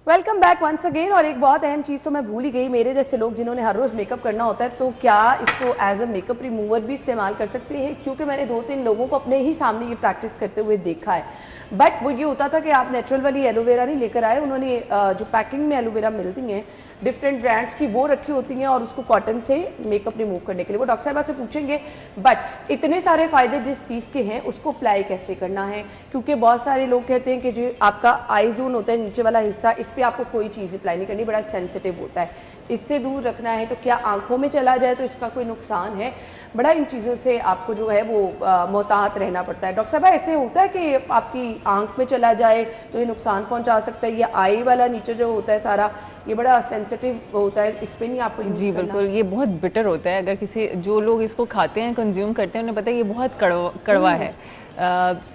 Welcome back once again. और एक बहुत अहम चीज़ तो मैं भूल ही गई, मेरे जैसे लोग जिन्होंने हर रोज़ मेकअप करना होता है, तो क्या इसको एज अ मेकअप रिमूवर भी इस्तेमाल कर सकते हैं? क्योंकि मैंने 2-3 लोगों को अपने ही सामने ये प्रैक्टिस करते हुए देखा है। बट वो ये होता था कि आप नेचुरल वाली एलोवेरा नहीं लेकर आए, उन्होंने जो पैकिंग में एलोवेरा मिलती हैं डिफरेंट ब्रांड्स की, वो रखी होती हैं, और उसको कॉटन से मेकअप रिमूव करने के लिए वो डॉक्टर साहब से पूछेंगे। बट इतने सारे फायदे जिस चीज़ के हैं उसको अप्लाई कैसे करना है? क्योंकि बहुत सारे लोग कहते हैं कि जो आपका आई जोन होता है, नीचे वाला हिस्सा, इस पर आपको कोई चीज़ अप्लाई नहीं करनी, बड़ा सेंसिटिव होता है, इससे दूर रखना है। तो क्या आंखों में चला जाए तो इसका कोई नुकसान है? बड़ा इन चीज़ों से आपको जो है वो मोहतात रहना पड़ता है। डॉक्टर साहब, ऐसे होता है कि आपकी आंख में चला जाए तो ये नुकसान पहुंचा सकता है? ये आई वाला नीचे जो होता है सारा, ये बड़ा सेंसिटिव होता है, इस पे नहीं आपको यूज़ जी बिल्कुल, ये बहुत बिटर होता है। अगर किसी जो लोग इसको खाते हैं, कंज्यूम करते हैं, उन्हें पता है ये बहुत कड़वा है।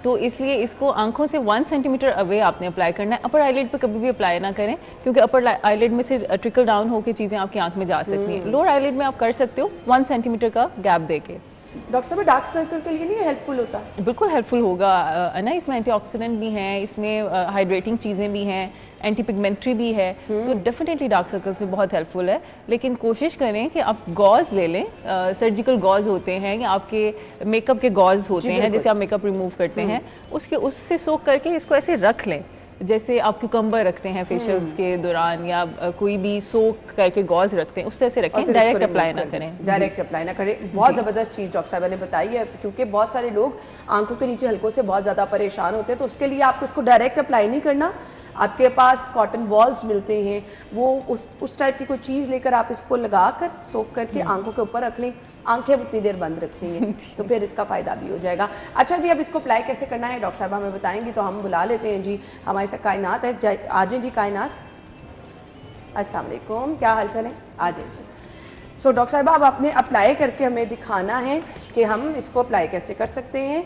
तो इसलिए इसको आंखों से 1 सेंटीमीटर अवे आपने अप्लाई करना है। अपर आईलिड पे कभी भी अप्लाई ना करें, क्योंकि अपर आईलिड में से ट्रिकल डाउन होकर चीज़ें आपकी आंख में जा सकती हैं। लोअर आईलिड में आप कर सकते हो 1 सेंटीमीटर का गैप देके। डॉक्टर साहब डार्क सर्कल के लिए नहीं हेल्पफुल होता? बिल्कुल हेल्पफुल होगा ना, इसमें एंटीऑक्सीडेंट भी हैं, इसमें हाइड्रेटिंग चीज़ें भी हैं, एंटी पिगमेंट्री भी है, तो डेफिनेटली डार्क सर्कल्स में बहुत हेल्पफुल है। लेकिन कोशिश करें कि आप गॉज ले लें, सर्जिकल गॉज होते हैं या आपके मेकअप के गॉज होते हैं जैसे आप मेकअप रिमूव करते हैं, उससे सोक करके इसको ऐसे रख लें, जैसे आप क्यूकम्बर रखते हैं फेशियल्स के दौरान या कोई भी सोक करके गॉज रखते हैं, उस तरह से रखें, डायरेक्ट अप्लाई ना करें। डायरेक्ट अप्लाई ना करें। बहुत ज़बरदस्त चीज़ डॉक्टर साहब ने बताई है, क्योंकि बहुत सारे लोग आंखों के नीचे हल्कों से बहुत ज़्यादा परेशान होते हैं, तो उसके लिए आपको इसको डायरेक्ट अप्लाई नहीं करना। आपके पास कॉटन बॉल्स मिलते हैं, वो उस टाइप की कोई चीज़ लेकर आप इसको लगा कर सोक करके आंखों के ऊपर रख लें, आंखें उतनी देर बंद रखनी है तो फिर इसका फ़ायदा भी हो जाएगा। अच्छा जी, अब इसको अप्लाई कैसे करना है डॉक्टर साहब हमें बताएंगी, तो हम बुला लेते हैं जी, हमारे साथ कायनात है। आ जाए जी कायनात, अस्सलाम वालेकुम, क्या हाल चाल है? आ जाए जी। सो डॉक्टर साहब, अब आपने अप्लाई करके हमें दिखाना है कि हम इसको अप्लाई कैसे कर सकते हैं।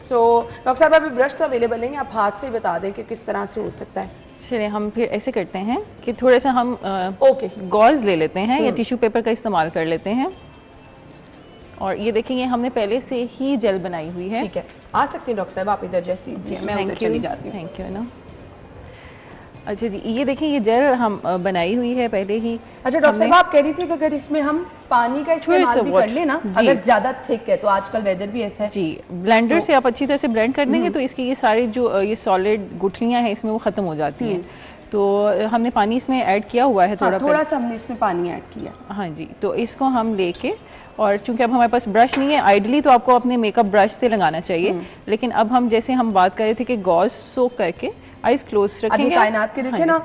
सो डॉक्टर साहब, अभी ब्रश तो अवेलेबल नहीं, आप हाथ से बता दें कि किस तरह से हो सकता है। चलिए हम फिर ऐसे करते हैं कि थोड़ा सा हम गॉज ले लेते हैं या टिश्यू पेपर का इस्तेमाल कर लेते हैं, और ये देखेंगे हमने पहले से ही जेल बनाई हुई है। ठीक है, आ सकते हैं डॉक्टर साहब आप इधर, जैसी मैं उधर चली जाती हूँ। थैंक यू ना। अच्छा जी, ये देखें ये जेल हम बनाई हुई है पहले ही। अच्छा डॉक्टर साहब, आप कह रही थी कि अगर इसमें हम पानी का इस्तेमाल भी कर लें ना, अगर ज्यादा थिक है, तो आजकल वेदर भी ऐसा है जी, ब्लेंडर से आप अच्छी तरह से ब्लेंड कर देंगे तो इसकी ये सारी जो ये सॉलिड गुठलियाँ हैं इसमें वो ख़त्म हो जाती हैं। तो हमने पानी इसमें ऐड किया हुआ है, थोड़ा सा हमने इसमें पानी ऐड किया। हाँ जी, तो इसको हम लेके, और चूंकि अब हमारे पास ब्रश नहीं है, आइडली तो आपको अपने मेकअप ब्रश से लगाना चाहिए, लेकिन अब हम जैसे हम बात कर रहे थे कि गॉज सोक करके आइज क्लोज रखेंगे। कायनात के देखें ना,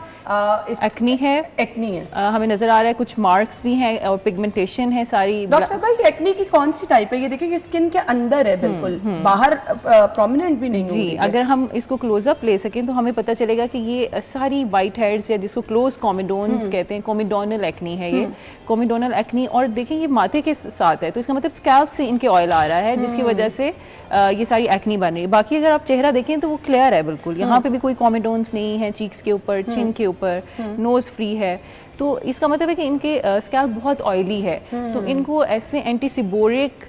एक्नी है, हमें नजर आ रहा है, कुछ मार्क्स भी हैं और पिगमेंटेशन है सारी। डॉक्टर साहब भाई, एक्नी की कौन सी टाइप है? ये देखिए कि स्किन के अंदर है, बिल्कुल बाहर प्रोमिनेंट भी नहीं जी। अगर हम इसको क्लोजअप ले सकें तो हमें पता चलेगा कि ये सारी वाइट हेड्स या जिसको क्लोज कोमिडोन्स कहते हैं, कोमिडोनल एक्नी है ये, कोमिडोनल एक्नी। और देखें ये माथे के साथ है, तो इसका मतलब स्कैल्प से इनके ऑयल आ रहा है, जिसकी वजह से ये सारी एक्नी बन रही है। बाकी अगर आप चेहरा देखें तो वो क्लियर है बिल्कुल, यहाँ पे भी कोई कोमिडोन्स नहीं है, चीक्स के ऊपर, चिन के ऊपर, नोज फ्री है। तो इसका मतलब है कि इनके स्कैल्प बहुत ऑयली है, तो इनको ऐसे एंटीसिबोरिक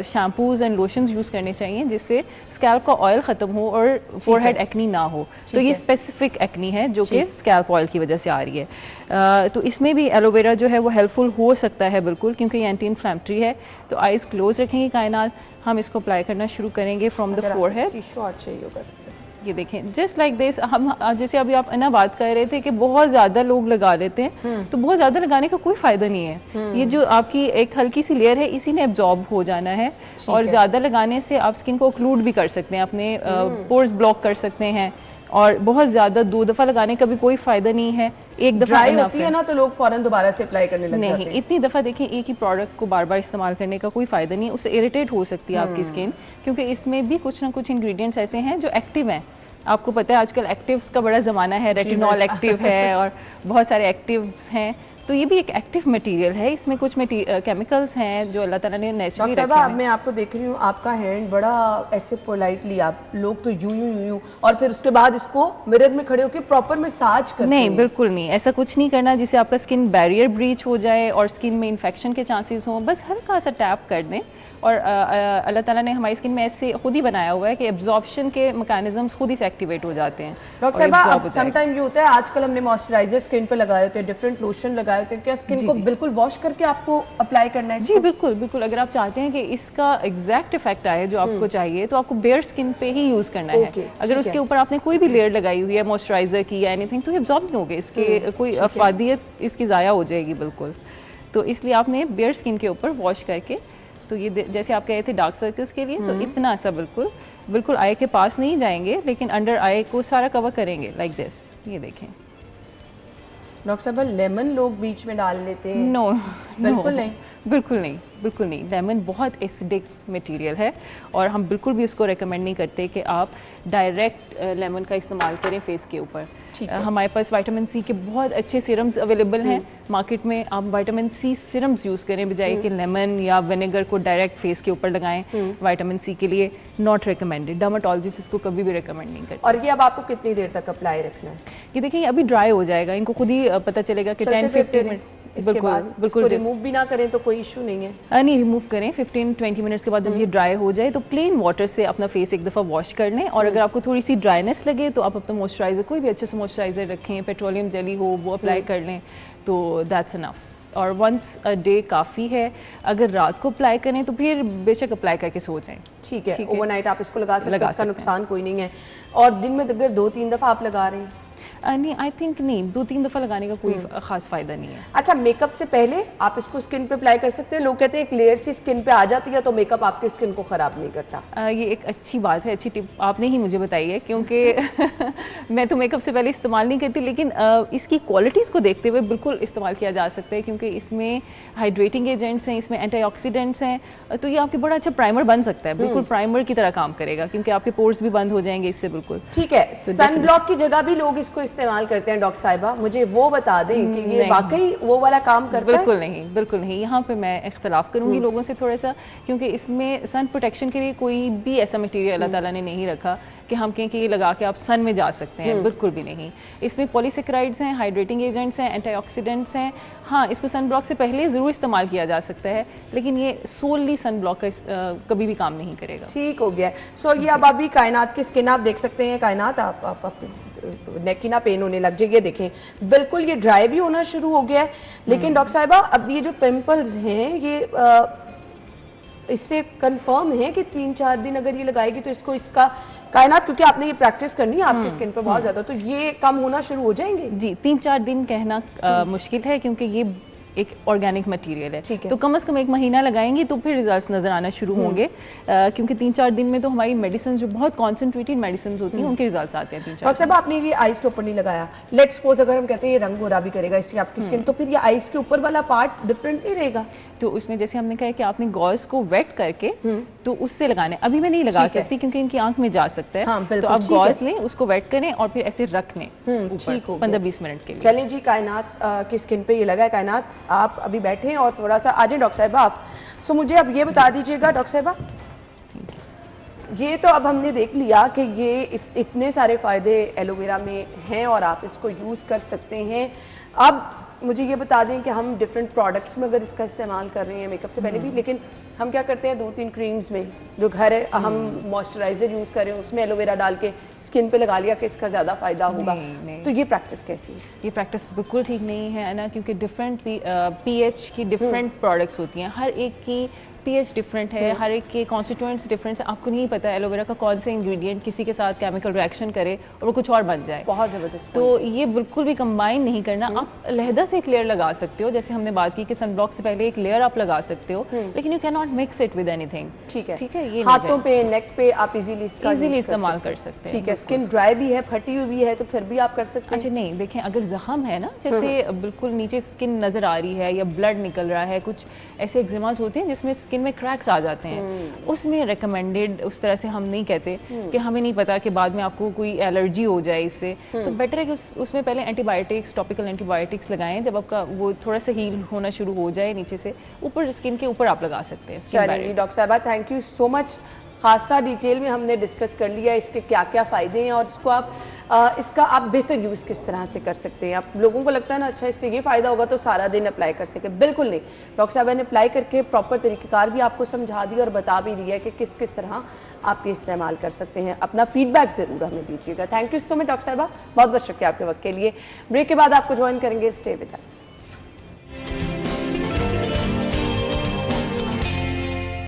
शैम्पूज एंड लोशंस यूज़ करने चाहिए जिससे स्कैल्प का ऑयल ख़त्म हो और फोरहेड एक्नी ना हो। तो ये स्पेसिफिक एक्नी है जो कि स्कैल्प ऑयल की वजह से आ रही है। तो इसमें भी एलोवेरा जो है वो हेल्पफुल हो सकता है बिल्कुल, क्योंकि ये एंटी इन्फ्लेमेटरी है। तो आइज क्लोज रखेंगे कायनात, हम इसको अप्लाई करना शुरू करेंगे फ्रॉम द फोरहेड। ये देखें जस्ट लाइक दिस। हम जैसे अभी आप ना बात कर रहे थे कि बहुत ज़्यादा लोग लगा लेते हैं, तो बहुत ज़्यादा लगाने का कोई फ़ायदा नहीं है। ये जो आपकी एक हल्की सी लेयर है इसी ने एब्जॉर्ब हो जाना है, और ज़्यादा लगाने से आप स्किन को ओक्लूड भी कर सकते हैं, अपने पोर्स ब्लॉक कर सकते हैं। और बहुत ज़्यादा 2 दफ़ा लगाने का भी कोई फ़ायदा नहीं है, एक दफ़ा होती है ना तो लोग फौरन दोबारा से अप्लाई करने लग जाते हैं। नहीं, इतनी दफ़ा देखें एक ही प्रोडक्ट को बार बार इस्तेमाल करने का कोई फ़ायदा नहीं है, उससे इरिटेट हो सकती है आपकी स्किन, क्योंकि इसमें भी कुछ ना कुछ इंग्रेडिएंट्स ऐसे हैं जो एक्टिव हैं। आपको पता है आजकल एक्टिव्स का बड़ा ज़माना है, रेटिनॉल एक्टिव है और बहुत सारे एक्टिव्स हैं, तो ये भी एक एक्टिव मटेरियल है। इसमें कुछ केमिकल्स हैं जो अल्लाह ताला ने नेचुरली रखे हैं। मैं आपको देख रही हूँ, आपका हैंड बड़ा ऐसे पोलाइटली, आप लोग तो यूं और फिर उसके बाद इसको मिरर में खड़े होकर प्रॉपर मसाज करते हैं। नहीं, बिल्कुल नहीं, ऐसा कुछ नहीं करना जिससे आपका स्किन बैरियर ब्रीच हो जाए और स्किन में इन्फेक्शन के चांसेस हों। बस हल्का सा टैप कर दें, और अल्लाह ताला ने हमारी स्किन में ऐसे खुद ही बनाया हुआ है कि एब्जॉर्प्शन के मैकेनिज्म्स खुद ही से एक्टिवेट हो जाते हैं। डॉक्टर साहब, समटाइम ये होता है, आजकल हमने मॉइस्चराइजर स्किन पे लगाए होते हैं, डिफरेंट लोशन लगाए होते हैं, क्या स्किन को बिल्कुल वॉश करके आपको अप्लाई करना है? जी बिल्कुल बिल्कुल। अगर आप चाहते हैं कि इसका एग्जैक्ट इफेक्ट आए जो आपको चाहिए, तो आपको बेयर स्किन पे ही यूज करना है। अगर उसके ऊपर आपने कोई भी लेयर लगाई हुई है मॉइस्चराइजर की या एनीथिंग, तो ये एब्जॉर्ब नहीं होगी, इसके कोई अफादियत इसकी ज़ाया हो जाएगी बिल्कुल। तो इसलिए आपने बेयर स्किन के ऊपर वॉश करके, तो ये जैसे आप कह रहे थे डार्क सर्कल्स के लिए, तो इतना सा बिल्कुल बिल्कुल आई के पास नहीं जाएंगे, लेकिन अंडर आई को सारा कवर करेंगे लाइक दिस। ये देखें डॉक्टर साहब, लेमन लोग बीच में डाल लेते हैं। नो, बिल्कुल नहीं, बिल्कुल नहीं, बिल्कुल नहीं। लेमन बहुत एसिडिक मटेरियल है और हम बिल्कुल भी उसको रेकमेंड नहीं करते कि आप डायरेक्ट लेमन का इस्तेमाल करें फेस के ऊपर। हमारे पास विटामिन सी के बहुत अच्छे सीरम्स अवेलेबल हैं मार्केट में, आप विटामिन सी सीरम्स यूज़ करें बजाय कि लेमन या विनेगर को डायरेक्ट फेस के ऊपर लगाएं। विटामिन सी के लिए नॉट रिकमेंडेड, डर्मेटोलॉजिस्ट इसको कभी भी रिकमेंड नहीं करते। और ये अब आपको कितनी देर तक अप्लाई रखना है? ये देखिए अभी ड्राई हो जाएगा, इनको खुद ही पता चलेगा कि 10-15 मिनट। बिल्कुल रिमूव भी ना करें तो कोई कोई इशू नहीं है? नहीं, रिमूव करें 15-20 मिनट्स के बाद जब ये ड्राई हो जाए तो प्लेन वाटर से अपना फेस एक दफ़ा वॉश कर लें। और अगर आपको थोड़ी सी ड्राइनेस लगे तो आप अपना मॉइस्चराइज़र, कोई भी अच्छे से मॉइस्चराइज़र रखें, पेट्रोलियम जेली हो वो अप्लाई कर लें, तो दैट्स इनफ। और वंस अ डे काफ़ी है। अगर रात को अप्लाई करें तो फिर बेशक अप्लाई करके सो जाएं। ठीक है, ओवरनाइट आप इसको लगा सकते हैं, इसका सकते नुकसान कोई नहीं है। और दिन में अगर 2-3 दफ़ा आप लगा रहे हैं? नहीं, आई थिंक नहीं, 2-3 दफ़ा लगाने का कोई ख़ास फ़ायदा नहीं है। अच्छा, मेकअप से पहले आप इसको स्किन पे अप्लाई कर सकते हैं। लोग कहते हैं एक लेयर सी स्किन पे आ जाती है तो मेकअप आपकी स्किन को ख़राब नहीं करता। ये एक अच्छी बात है, अच्छी टिप आपने ही मुझे बताई है, क्योंकि मैं तो मेकअप से पहले इस्तेमाल नहीं करती, लेकिन इसकी क्वालिटीज़ को देखते हुए बिल्कुल इस्तेमाल किया जा सकता है, क्योंकि इसमें हाइड्रेटिंग एजेंट्स हैं, इसमें एंटीऑक्सीडेंट्स हैं, तो ये आपके बड़ा अच्छा प्राइमर बन सकता है, बिल्कुल प्राइमर की तरह काम करेगा, क्योंकि आपके पोर्स भी बंद हो जाएंगे इससे बिल्कुल। ठीक है, सन ब्लॉक की जगह भी लोग इसको इस्तेमाल करते हैं। डॉक्टर साहिबा, मुझे वो बता दें कि ये वाकई वो वाला काम करता है? बिल्कुल नहीं, बिल्कुल नहीं। यहाँ पे मैं इख्तलाफ करूँगी लोगों से थोड़ा सा, क्योंकि इसमें सन प्रोटेक्शन के लिए कोई भी ऐसा मटीरियल अल्लाह ताला ने नहीं रखा कि हम कहें कि ये लगा के आप सन में जा सकते हैं, बिल्कुल भी नहीं। इसमें पॉलीसेकेराइड्स हैं, हाइड्रेटिंग एजेंट्स हैं, एंटीऑक्सीडेंट्स हैं। हाँ, इसको सन ब्लॉक से पहले ज़रूर इस्तेमाल किया जा सकता है, लेकिन ये सोलली सन ब्लॉक का कभी भी काम नहीं करेगा। ठीक हो गया। सो ये अब अभी कायनात की स्किन आप देख सकते हैं। कायनात, आप नेक की ना पेन होने लग जाए, ये देखें बिल्कुल ये ड्राई भी होना शुरू हो गया है। लेकिन डॉक्टर साहिबा, अब ये जो पिंपल्स हैं ये इससे कंफर्म है कि 3-4 दिन अगर ये लगाएगी तो इसका कायनात, क्योंकि आपने ये प्रैक्टिस करनी है आपकी स्किन पर बहुत ज्यादा, तो ये कम होना शुरू हो जाएंगे? जी, 3-4 दिन कहना मुश्किल है, क्योंकि ये एक ऑर्गेनिक मटेरियल है, तो कम से कम 1 महीना लगाएंगे तो फिर रिजल्ट्स नजर आना शुरू होंगे, क्योंकि 3-4 दिन में तो हमारी मेडिसिन जो बहुत कॉन्सेंट्रेटेड मेडिसिन होती हैं उनके रिजल्ट्स आते हैं 3-4 दिन। डॉक्टर साहब, आपने ये आइज के ऊपर नहीं लगाया, लेट्स सपोज अगर हम कहते हैं ये रंग गोरा भी करेगा इससे आपकी स्किन, तो फिर ये आइज के ऊपर वाला पार्ट डिफरेंट नहीं रहेगा? तो उसमें जैसे हमने कहा कि आपने गॉज को वेट करके तो उससे लगाने, अभी मैं नहीं लगा सकती क्योंकि इनकी आंख में जा सकता है। हाँ, तो आप गॉज लें, उसको वेट करें और फिर ऐसे रख लें 15-20 मिनट के लिए। चलें जी, कायनात की स्किन पे ये लगा है। कायनात, आप अभी बैठे हैं और थोड़ा सा आ जाए डॉक्टर साहिबा आप। सो मुझे अब ये बता दीजिएगा डॉक्टर साहिबा, ये तो अब हमने देख लिया कि ये इतने सारे फ़ायदे एलोवेरा में हैं और आप इसको यूज़ कर सकते हैं। अब मुझे ये बता दें कि हम डिफरेंट प्रोडक्ट्स में अगर इसका इस्तेमाल कर रहे हैं मेकअप से पहले भी, लेकिन हम क्या करते हैं 2-3 क्रीम्स में जो घर है हम मॉइस्चराइजर यूज़ करें उसमें एलोवेरा डाल के स्किन पे लगा लिया कि इसका ज़्यादा फ़ायदा होगा। नहीं। तो ये प्रैक्टिस कैसी है? ये प्रैक्टिस बिल्कुल ठीक नहीं है ना, क्योंकि डिफरेंट पीएच की डिफरेंट प्रोडक्ट्स होती हैं, हर एक की पीएच डिफरेंट है, हर एक के कॉन्स्टिट्यूएंट्स डिफरेंट है। आपको नहीं पता एलोवेरा का कौन सा इंग्रेडिएंट किसी के साथ केमिकल रिएक्शन करे और वो कुछ और बन जाए। बहुत ज़बरदस्त। तो ये बिल्कुल भी कंबाइन नहीं करना। आप अलहदा से एक लेयर लगा सकते हो, जैसे हमने बात की कि सनब्लॉक से पहले एक लेयर आप लगा सकते हो, लेकिन you can not mix it with anything. ठीक है, ठीक है, ये हाथों पे, नेक पे आप इजीली इस्तेमाल कर सकते हैं। ठीक है, स्किन ड्राई भी है, फटी हुई भी है, तो फिर भी आप कर सकते हैं। अच्छा, नहीं देखें, अगर जख्म है ना, जैसे बिल्कुल नीचे स्किन नजर आ रही है या ब्लड निकल रहा है, कुछ ऐसे एक्जिमास होते हैं जिसमें स्किन में क्रैक्स आ जाते हैं, उसमें रिकमेंडेड उस तरह से हम नहीं कहते कि हमें नहीं पता कि बाद में आपको कोई एलर्जी हो जाए इससे, तो बेटर है कि उसमें पहले एंटीबायोटिक्स, टॉपिकल एंटीबायोटिक्स लगाएं। जब आपका वो थोड़ा सा हील होना शुरू हो जाए नीचे से, ऊपर स्किन के ऊपर आप लगा सकते हैं। चलिए डॉक्टर साहबा, थैंक यू सो मच। खासा डिटेल में हमने डिस्कस कर लिया इसके क्या क्या फ़ायदे हैं और इसको आप इसका आप बेहतर यूज़ किस तरह से कर सकते हैं। आप लोगों को लगता है ना, अच्छा इससे ये फ़ायदा होगा तो सारा दिन अप्लाई कर सके, बिल्कुल नहीं। डॉक्टर साहब ने अप्लाई करके प्रॉपर तरीक़ेकार भी आपको समझा दिया और बता भी दिया है कि किस किस तरह आप ये इस्तेमाल कर सकते हैं। अपना फीडबैक ज़रूर हमें दीजिएगा। Thank you so much doctor साहबा, बहुत बहुत शुक्रिया आपके वक्त के लिए। ब्रेक के बाद आपको ज्वाइन करेंगे, stay with us.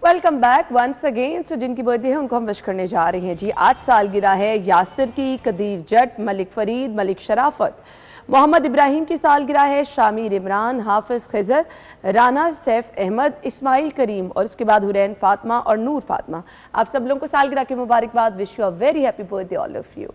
Welcome back once again. So जिनकी बर्थडे है उनको हम विश करने जा रहे हैं जी। आज सालगिरह है यासिर की, कदीर जट, मलिक फरीद, मलिक शराफत, मोहम्मद इब्राहिम की सालगिरह है, शामिर इमरान, हाफिज खिजर, राना सैफ अहमद, इस्माइल करीम और उसके बाद हुरैन फातिमा और नूर फातिमा। आप सब लोगों को सालगिरह की मुबारकबाद। Wish you a very happy birthday all of you.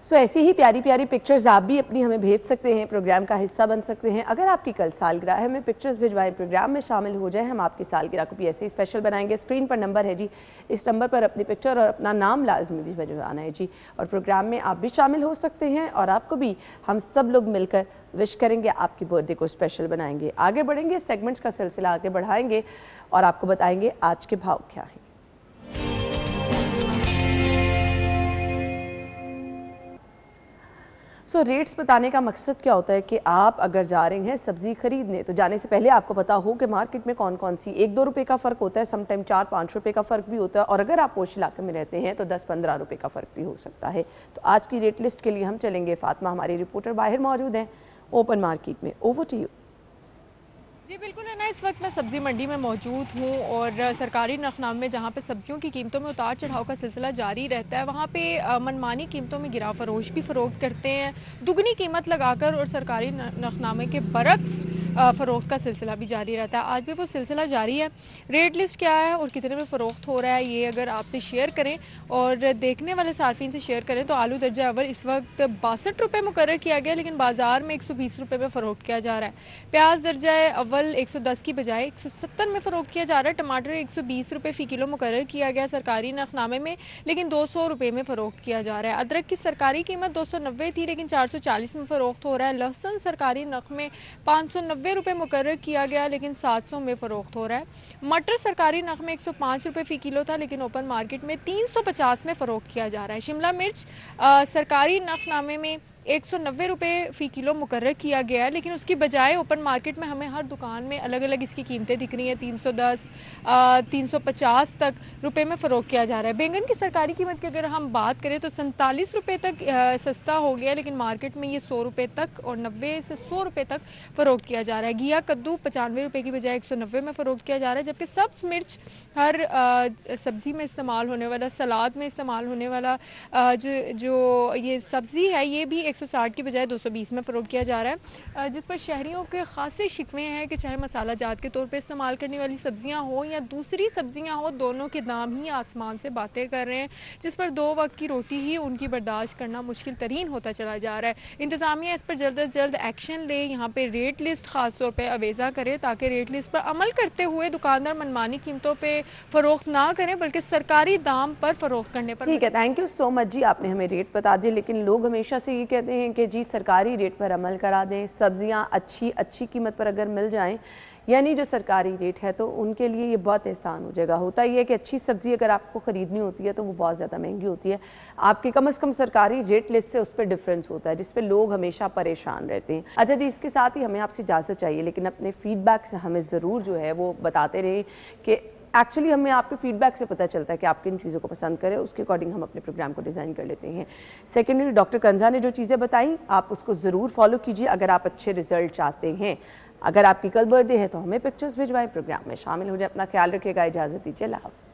So ऐसी ही प्यारी प्यारी पिक्चर्स आप भी अपनी हमें भेज सकते हैं, प्रोग्राम का हिस्सा बन सकते हैं। अगर आपकी कल सालगिरह है, हमें पिक्चर्स भिजवाएं, प्रोग्राम में शामिल हो जाएं, हम आपकी सालगिरह को भी ऐसे ही स्पेशल बनाएंगे। स्क्रीन पर नंबर है जी, इस नंबर पर अपनी पिक्चर और अपना नाम लाजमी भी भिजवाना है जी, और प्रोग्राम में आप भी शामिल हो सकते हैं और आपको भी हम सब लोग मिलकर विश करेंगे, आपकी बर्थडे को स्पेशल बनाएंगे। आगे बढ़ेंगे, सेगमेंट्स का सिलसिला आगे बढ़ाएंगे और आपको बताएंगे आज के भाव क्या हैं। सो रेट्स बताने का मकसद क्या होता है कि आप अगर जा रहे हैं सब्जी खरीदने, तो जाने से पहले आपको पता हो कि मार्केट में कौन कौन सी 1-2 रुपए का फ़र्क होता है, समटाइम 4-5 रुपए का फ़र्क भी होता है, और अगर आप पोश इलाके में रहते हैं तो 10-15 रुपए का फ़र्क भी हो सकता है। तो आज की रेट लिस्ट के लिए हम चलेंगे, फातिमा हमारी रिपोर्टर बाहर मौजूद हैं ओपन मार्केट में। Over to you. जी बिल्कुल है ना, इस वक्त मैं सब्ज़ी मंडी में मौजूद हूँ और सरकारी नखनामे में जहाँ पे सब्जियों की कीमतों में उतार चढ़ाव का सिलसिला जारी रहता है, वहाँ पे मनमानी कीमतों में गिरा फरोश भी फ़रोख्त करते हैं दुगनी कीमत लगाकर, और सरकारी नखनामे के बरक्स फ़रोख्त का सिलसिला भी जारी रहता है। आज भी वो सिलसिला जारी है। रेट लिस्ट क्या है और कितने में फ़रोख्त हो रहा है, ये अगर आपसे शेयर करें और देखने वाले सार्फिन से शेयर करें तो आलू दर्जा अव्वल इस वक्त 62 रुपये मुकर्रर किया गया, लेकिन बाज़ार में 120 रुपये में फ़रोख्त किया जा रहा है। प्याज दर्जा अव्वल 110 की बजाय 170 में फ़रोख्त किया जा रहा है। टमाटर 120 रुपये फ़ी किलो मुकर्रर किया गया सरकारी नखनामे में, लेकिन 200 रुपये में फ़रोख्त किया जा रहा है। अदरक की सरकारी कीमत 290 थी, लेकिन 440 में फ़रोख्त हो रहा है। लहसुन सरकारी नख में 590 रुपये मुकर्रर किया गया, लेकिन 700 में फ़रोख्त हो रहा है। मटर सरकारी नख में 105 रुपये फ़ी किलो था, लेकिन ओपन मार्केट में 350 में फ़रोख्त किया जा रहा है। शिमला मिर्च सरकारी नखनामे में 190 रुपये फ़ी किलो मुकर्रर किया गया है, लेकिन उसकी बजाय ओपन मार्केट में हमें हर दुकान में अलग अलग इसकी कीमतें दिख रही हैं। 310 350 तक रुपए में फ़रोख्त किया जा रहा है। बैंगन की सरकारी कीमत की अगर हम बात करें तो 47 रुपये तक सस्ता हो गया, लेकिन मार्केट में ये 100 रुपये तक और 90 से 100 रुपये तक फ़रोख्त किया जा रहा है। घिया कद्दू 95 रुपये की बजाय 190 में फ़रोख्त किया जा रहा है, जबकि सब्ज़ मिर्च हर सब्ज़ी में इस्तेमाल होने वाला, सलाद में इस्तेमाल होने वाला जो ये सब्ज़ी है, ये भी 160 की बजाय 220 में फ़रोख्त किया जा रहा है, जिस पर शहरियों के खासे शिकवे हैं कि चाहे मसाला जात के तौर पे इस्तेमाल करने वाली सब्जियां हो या दूसरी सब्जियां हो, दोनों के दाम ही आसमान से बातें कर रहे हैं, जिस पर 2 वक्त की रोटी ही उनकी बर्दाश्त करना मुश्किल तरीन होता चला जा रहा है। इंतज़ामिया इस पर जल्द अज जल्द एक्शन ले, यहाँ पर रेट लिस्ट ख़ास तौर पर अवेज़ा करे, ताकि रेट लिस्ट पर अमल करते हुए दुकानदार मनमानी कीमतों पर फ़रोख्त ना करें, बल्कि सरकारी दाम पर फ़रोख्त करने पर। ठीक है, थैंक यू सो मच जी, आपने हमें रेट बता दिए, लेकिन लोग हमेशा से ये कहते हैं कि जी सरकारी रेट पर अमल करा दें, सब्जियां अच्छी कीमत पर अगर मिल जाएं, यानी जो सरकारी रेट है, तो उनके लिए ये बहुत आसान हो जाएगा। होता ही है कि अच्छी सब्जी अगर आपको ख़रीदनी होती है तो वो बहुत ज़्यादा महंगी होती है, आपके कम से कम सरकारी रेट लिस्ट से उस पर डिफरेंस होता है, जिस पर लोग हमेशा परेशान रहते हैं। अच्छा जी, इसके साथ ही हमें आपसे इजाज़त चाहिए, लेकिन अपने फीडबैक से हमें ज़रूर जो है वो बताते रहें कि एक्चुअली हमें आपके फीडबैक से पता चलता है कि आप किन चीज़ों को पसंद करें, उसके अकॉर्डिंग हम अपने प्रोग्राम को डिज़ाइन कर लेते हैं। सेकेंडली, डॉक्टर कंजा ने जो चीज़ें बताई आप उसको ज़रूर फॉलो कीजिए अगर आप अच्छे रिजल्ट चाहते हैं। अगर आपकी कल बर्थडे है तो हमें पिक्चर्स भिजवाएं, प्रोग्राम में शामिल हो जाए। अपना ख्याल रखिएगा, इजाज़त दीजिए, अल्लाह हाफ़िज़।